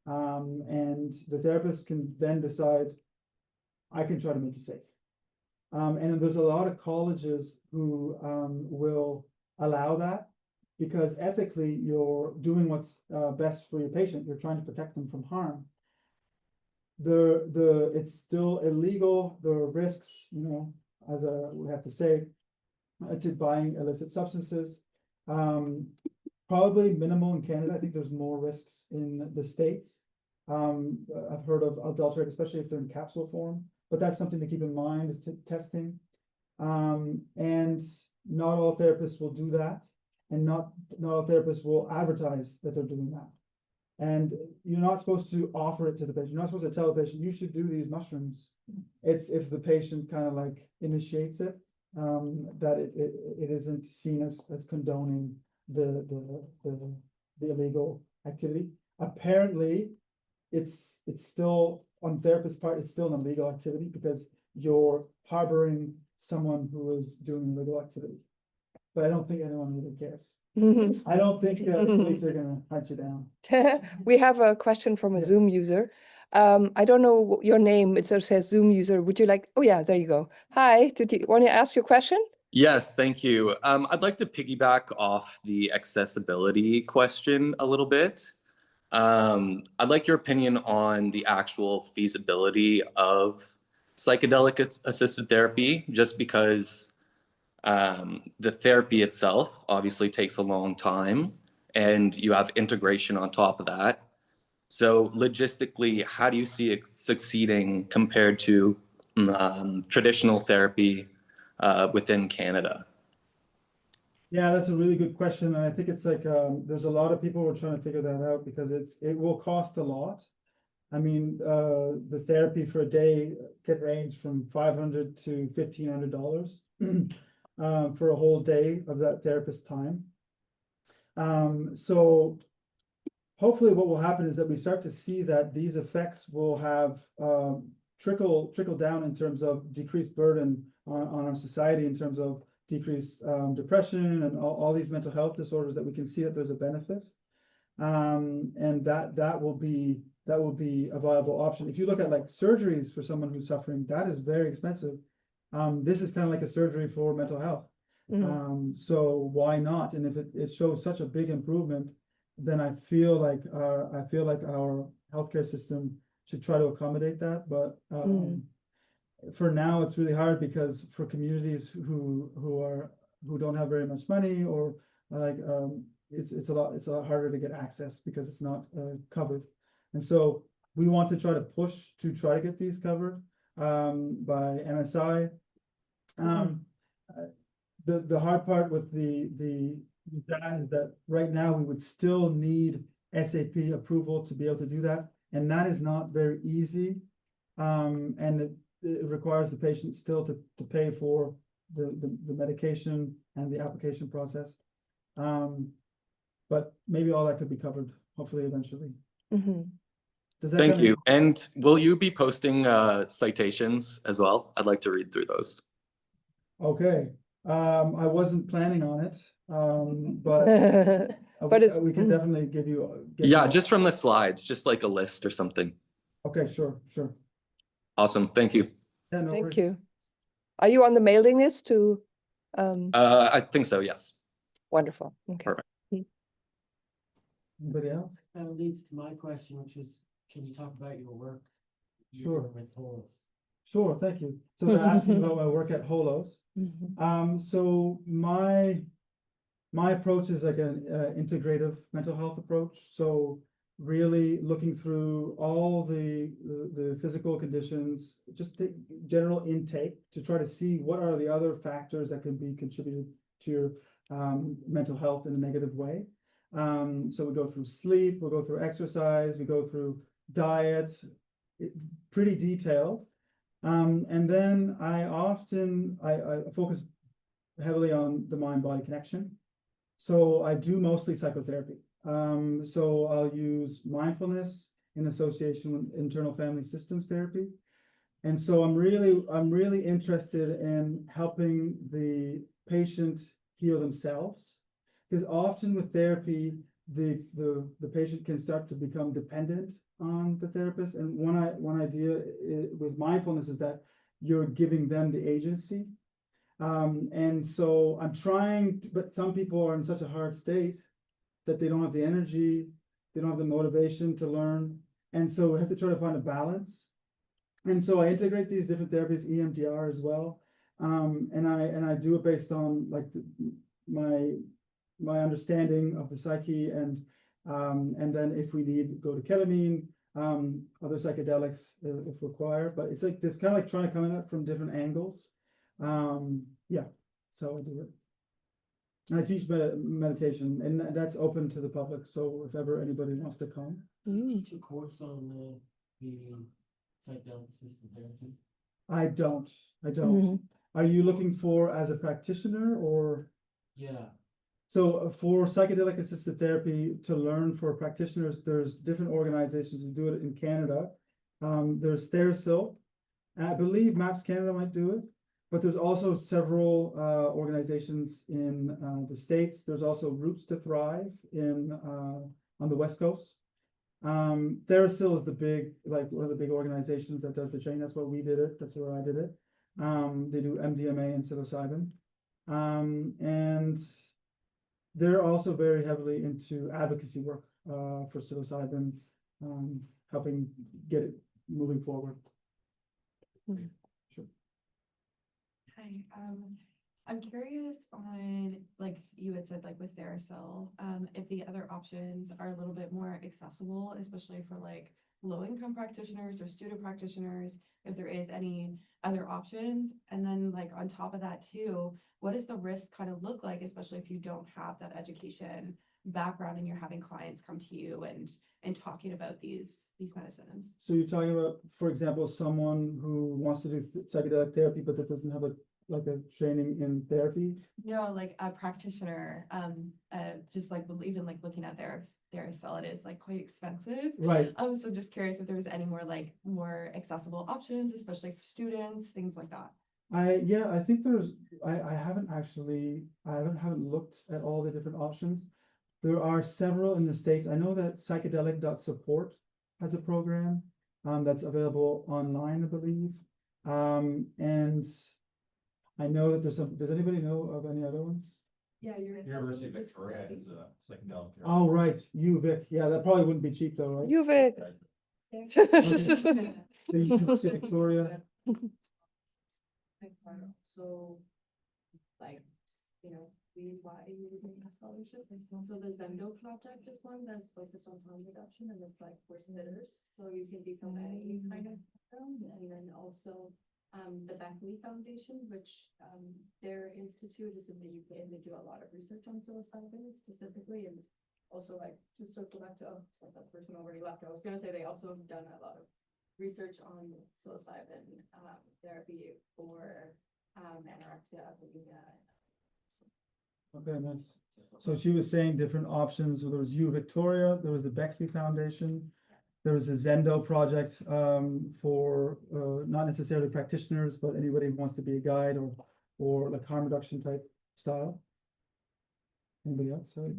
And the therapist can then decide, I can try to make you safe. And there's a lot of colleges who will allow that because ethically you're doing what's best for your patient. You're trying to protect them from harm. It's still illegal. There are risks, you know, we have to say, to buying illicit substances. Probably minimal in Canada. I think there's more risks in the States. I've heard of adulterate, especially if they're in capsule form, but that's something to keep in mind is testing. And not all therapists will do that, and not all therapists will advertise that they're doing that. And you're not supposed to offer it to the patient. You're not supposed to tell the patient you should do these mushrooms. It's if the patient kind of like initiates it, that it isn't seen as condoning the illegal activity. Apparently, it's still on the therapist's part, it's still an illegal activity because you're harboring someone who is doing illegal activity. But I don't think anyone really cares. I don't think police are gonna hunt you down. We have a question from a Yes. Zoom user. I don't know your name. It says Zoom user. Would you like? Oh yeah, there you go. Hi. Did you want to ask your question? Yes, thank you. I'd like to piggyback off the accessibility question a little bit. I'd like your opinion on the actual feasibility of psychedelic-assisted therapy, just because the therapy itself obviously takes a long time, and you have integration on top of that. So logistically, how do you see it succeeding compared to traditional therapy within Canada? Yeah, that's a really good question. And I think it's like, there's a lot of people who are trying to figure that out because it will cost a lot. I mean, the therapy for a day could range from $500 to $1,500 for a whole day of that therapist's time. So hopefully what will happen is that we start to see that these effects will have trickle down in terms of decreased burden on our society, in terms of decrease depression and all these mental health disorders, that we can see that there's a benefit. And that will be a viable option. If you look at like surgeries for someone who's suffering, that is very expensive. This is kind of like a surgery for mental health. So why not? And if it shows such a big improvement, then I feel like our healthcare system should try to accommodate that. But for now, it's really hard, because for communities who don't have very much money, or like it's a lot harder to get access because it's not covered. And so we want to try to push to try to get these covered by MSI. The hard part with that is that right now we would still need SAP approval to be able to do that, and that is not very easy. And it requires the patient still to pay for the medication and the application process. But maybe all that could be covered, hopefully, eventually. Does that Thank kind of- you. And will you be posting citations as well? I'd like to read through those. Okay, I wasn't planning on it, but we can definitely get Yeah, you- just from the slides, just like a list or something. Okay, sure. Awesome. Thank you. Yeah, no Thank worries. you. Are you on the mailing list to, I think so, yes. wonderful, okay. Perfect. Anybody else? That leads to my question, which is, can you talk about your work? Sure. With Holos? Sure, thank you. So they're asking about my work at Holos. So my approach is like an integrative mental health approach. So really looking through all the physical conditions, just general intake, to try to see what are the other factors that can be contributed to your mental health in a negative way. So we go through sleep, we'll go through exercise, we go through diet, pretty detailed. And then I focus heavily on the mind-body connection. So I do mostly psychotherapy. So I'll use mindfulness in association with internal family systems therapy. And so I'm really interested in helping the patient heal themselves, because often with therapy, the patient can start to become dependent on the therapist. And one idea with mindfulness is that you're giving them the agency. And so I'm trying, but some people are in such a hard state that they don't have the energy, they don't have the motivation to learn. And so we have to try to find a balance. And so I integrate these different therapies, EMDR as well. And I do it based on like my understanding of the psyche, and then if we need, go to ketamine, other psychedelics if required. But it's like this kind of like trying to come at it from different angles. Yeah, so I do it. And I teach meditation, and that's open to the public. So if ever anybody wants to come. Teach a course on the psychedelic-assisted therapy? I don't. Are you looking for as a practitioner or? Yeah. So for psychedelic assisted therapy, to learn for practitioners, there's different organizations who do it in Canada. There's TheraSil. I believe MAPS Canada might do it, but there's also several organizations in the States. There's also Roots to Thrive on the West Coast. TheraSil is one of the big organizations that does the training. That's where we did it. That's where I did it. They do MDMA and psilocybin. And they're also very heavily into advocacy work for psilocybin, helping get it moving forward. Sure. Hi, I'm curious on, like you had said, like with TheraSil, if the other options are a little bit more accessible, especially for like low-income practitioners or student practitioners, if there is any other options. And then like on top of that too, what does the risk kind of look like, especially if you don't have that education background and you're having clients come to you and talking about these medicines? So you're talking about, for example, someone who wants to do psychedelic therapy, but that doesn't have a training in therapy? No, like a practitioner, just like even like looking at TheraSil, it is like quite expensive. Right. So I'm just curious if there was any more accessible options, especially for students, things like that. Yeah, I think I haven't actually, I haven't looked at all the different options. There are several in the States. I know that psychedelic.support has a program, that's available online, I believe. And I know that there's some, does anybody know of any other ones? Yeah, you're. University of Victoria has a psychedelic. Oh, right, UVic. Yeah, that probably wouldn't be cheap though, right? You've it. The University of Victoria. So, like, why you would make a scholarship. So the Zendo project is one that's focused on harm reduction, and it's like for sitters, so you can become any kind of background. And then also the Beckley Foundation, which their institute is in the UK, and they do a lot of research on psilocybin specifically. And also, like, to circle back to, it's like that person already left, I was gonna say they also have done a lot of research on psilocybin therapy for anorexia, bulimia. Okay, nice. So she was saying different options. So there was U Victoria, there was the Beckley Foundation, there was the Zendo project for not necessarily practitioners, but anybody who wants to be a guide or like harm reduction type style. Anybody else? Sorry.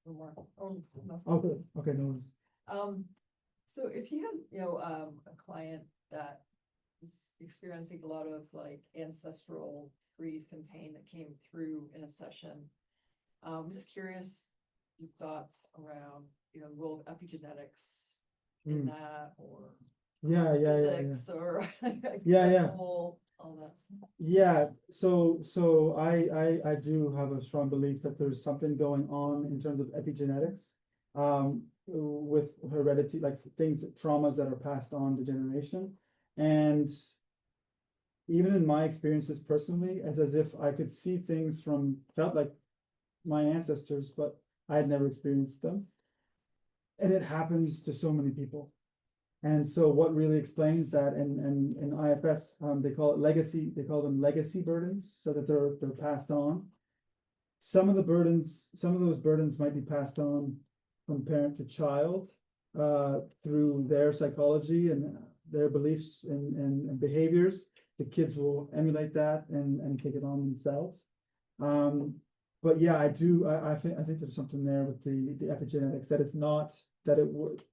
Okay, okay, no worries. So if you had, a client that is experiencing a lot of like ancestral grief and pain that came through in a session, I'm just curious your thoughts around, role of epigenetics in that, or physics, or all that stuff. Yeah, so I do have a strong belief that there's something going on in terms of epigenetics, with heredity, like things, traumas that are passed on to generation. And even in my experiences personally, it's as if I could see things felt like my ancestors, but I had never experienced them. And it happens to so many people. And so what really explains that, and in IFS, they call them legacy burdens, so that they're passed on. Some of those burdens might be passed on from parent to child, through their psychology and their beliefs and behaviors. The kids will emulate that and take it on themselves. But yeah, I think there's something there with the epigenetics, that it's not that it would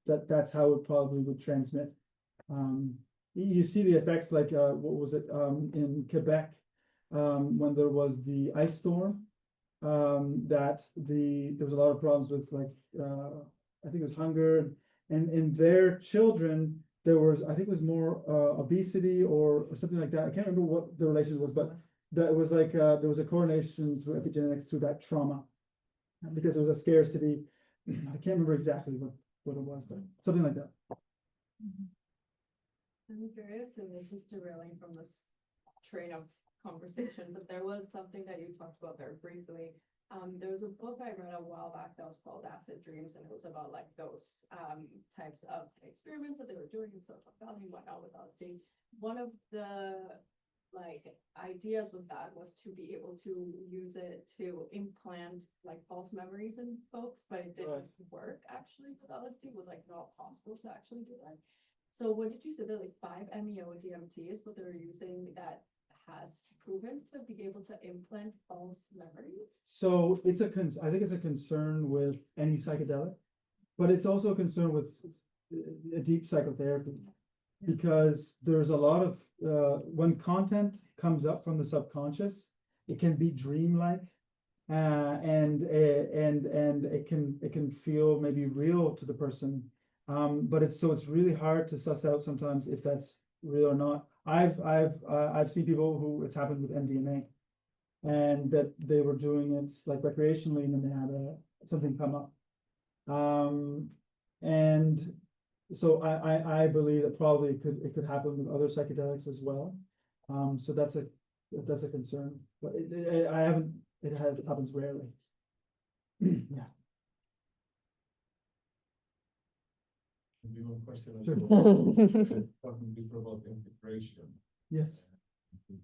that's how it probably would transmit. You see the effects, like what was it in Quebec, when there was the ice storm, that there was a lot of problems with, like, I think it was hunger, and in their children there was, I think it was more obesity or something like that. I can't remember what the relation was, but that was like there was a correlation through epigenetics to that trauma, because there was a scarcity. I can't remember exactly what it was, but something like that. I'm curious, and this is derailing from this train of conversation, but there was something that you talked about there briefly. There was a book I read a while back that was called Acid Dreams, and it was about like those types of experiments that they were doing in Silicon Valley and whatnot with LSD. One of the ideas with that was to be able to use it to implant like false memories in folks, but it didn't work actually with LSD. It was like not possible to actually do that. So what did you say that like 5-MeO DMT is what they're using that has proven to be able to implant false memories? So I think it's a concern with any psychedelic, but it's also a concern with a deep psychotherapy, because there's a lot of when content comes up from the subconscious, it can be dreamlike, and it can feel maybe real to the person, but it's really hard to suss out sometimes if that's real or not. I've seen people who it's happened with MDMA, and that they were doing it like recreationally, and then they had something come up, and so I believe that probably it could happen with other psychedelics as well. So that's a concern, but it happens rarely. Yeah. Maybe one question. Sure. Talking deeper about integration. Yes.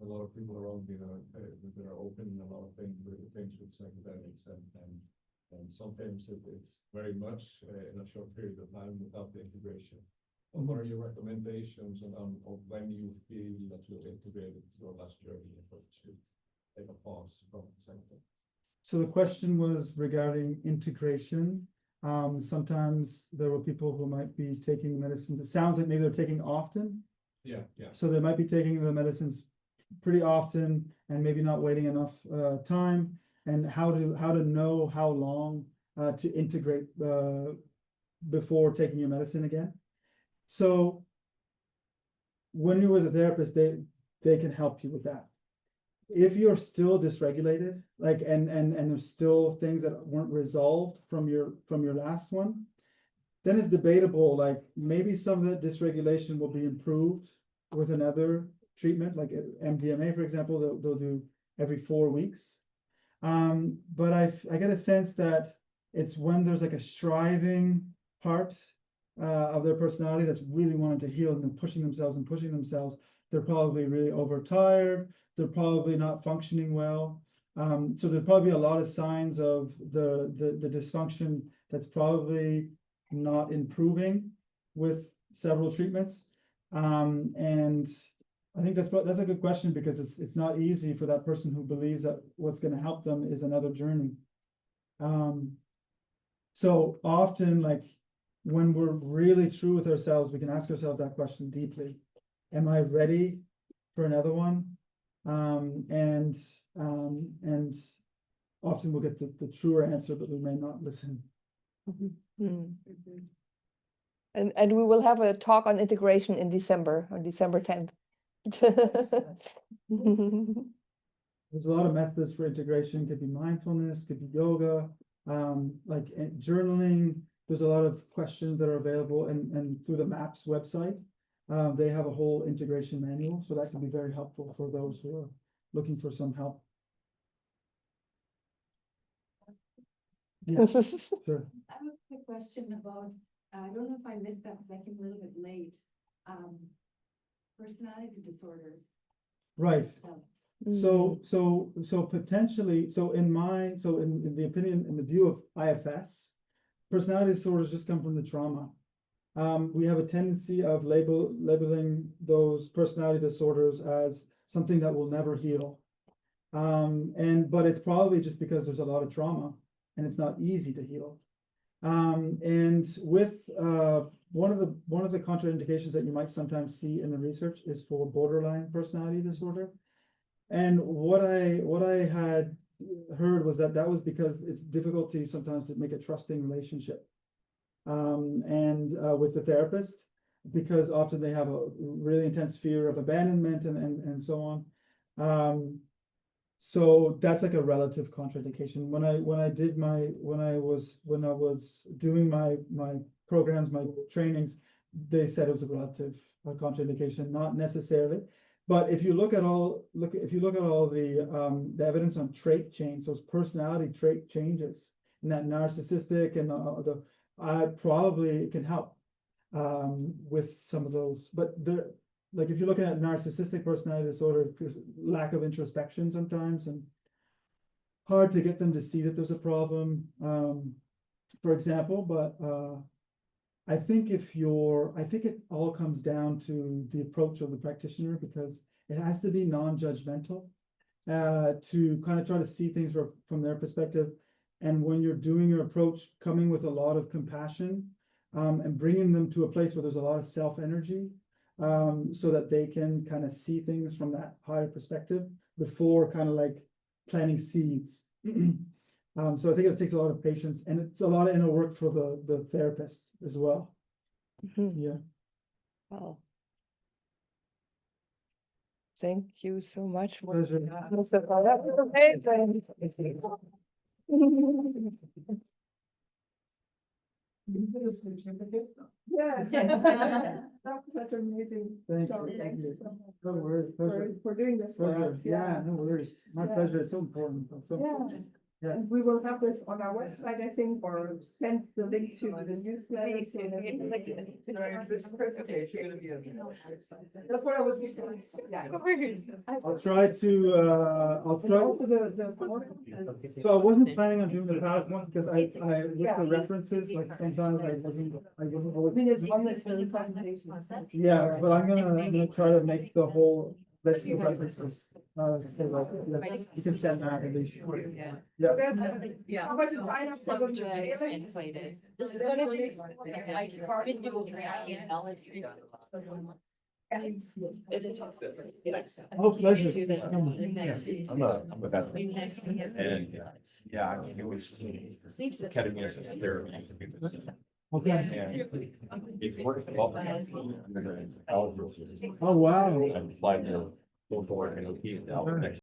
A lot of people around, that are open a lot of things with psychedelics, and sometimes it's very much in a short period of time without the integration. What are your recommendations of when you feel that you're integrated to your last journey and to take a pause from psychedelics? So the question was regarding integration. Sometimes there were people who might be taking medicines. It sounds like maybe they're taking often. Yeah, yeah. So they might be taking the medicines pretty often and maybe not waiting enough time, and how to know how long to integrate before taking your medicine again. So when you're with a therapist, they can help you with that. If you're still dysregulated, like and there's still things that weren't resolved from your last one, then it's debatable, like maybe some of that dysregulation will be improved with another treatment, like MDMA, for example, they'll do every 4 weeks. But I get a sense that it's when there's like a striving part of their personality that's really wanting to heal and then pushing themselves, they're probably really overtired, they're probably not functioning well. So there'll probably be a lot of signs of the dysfunction that's probably not improving with several treatments. And I think that's a good question, because it's not easy for that person who believes that what's going to help them is another journey. So often, like when we're really true with ourselves, we can ask ourselves that question deeply. Am I ready for another one? And often we'll get the truer answer, but we may not listen. And we will have a talk on integration in December, on December 10th. There's a lot of methods for integration. Could be mindfulness, could be yoga, like journaling. There's a lot of questions that are available, and through the MAPS website, they have a whole integration manual, so that can be very helpful for those who are looking for some help. Yeah, sure. I have a quick question about, I don't know if I missed that because I came a little bit late. Personality disorders. Right. So potentially, in the opinion, in the view of IFS, personality disorders just come from the trauma. We have a tendency of labeling those personality disorders as something that will never heal. But it's probably just because there's a lot of trauma and it's not easy to heal. And with one of the contraindications that you might sometimes see in the research is for borderline personality disorder. And what I had heard was that was because it's difficulty sometimes to make a trusting relationship with the therapist, because often they have a really intense fear of abandonment and so on. So that's like a relative contraindication. When I was doing my programs, my trainings, they said it was a relative contraindication, not necessarily. But if you look at all the evidence on trait change, those personality trait changes, and that narcissistic and probably can help with some of those. But like if you're looking at narcissistic personality disorder, there's lack of introspection sometimes, and hard to get them to see that there's a problem, for example. But I think it all comes down to the approach of the practitioner, because it has to be non-judgmental to kind of try to see things from their perspective. And when you're doing your approach, coming with a lot of compassion and bringing them to a place where there's a lot of self-energy, so that they can kind of see things from that higher perspective before kind of like planting seeds. So I think it takes a lot of patience, and it's a lot of inner work for the therapist as well. Yeah. Wow. Thank you so much. Pleasure. Mustafa. That was amazing. Yes. That was such an amazing Thank job. you. Thank you so much No worries. Pleasure. for doing this for Pleasure. us. Yeah, no worries. My Yeah. pleasure. It's so important. Yeah. Yeah. And we will have this on our website, I think, or send the link to the newsletter. So that this presentation gonna be. That's what I was using. Yeah. I'll try to, I'll try. So I wasn't planning on doing the PowerPoint because with the references, like sometimes I wasn't always. I mean, it's on this really presentation. Yeah, but I'm gonna try to make the whole list of references. So that you can send that and they should. Yeah. How much is I don't for the This is gonna be like carbon dual technology. Oh, pleasure. I'm a veteran. And yeah, I mean, it was ketamine assisted therapy. Okay. And it's worked well. Oh, wow. I applied there before and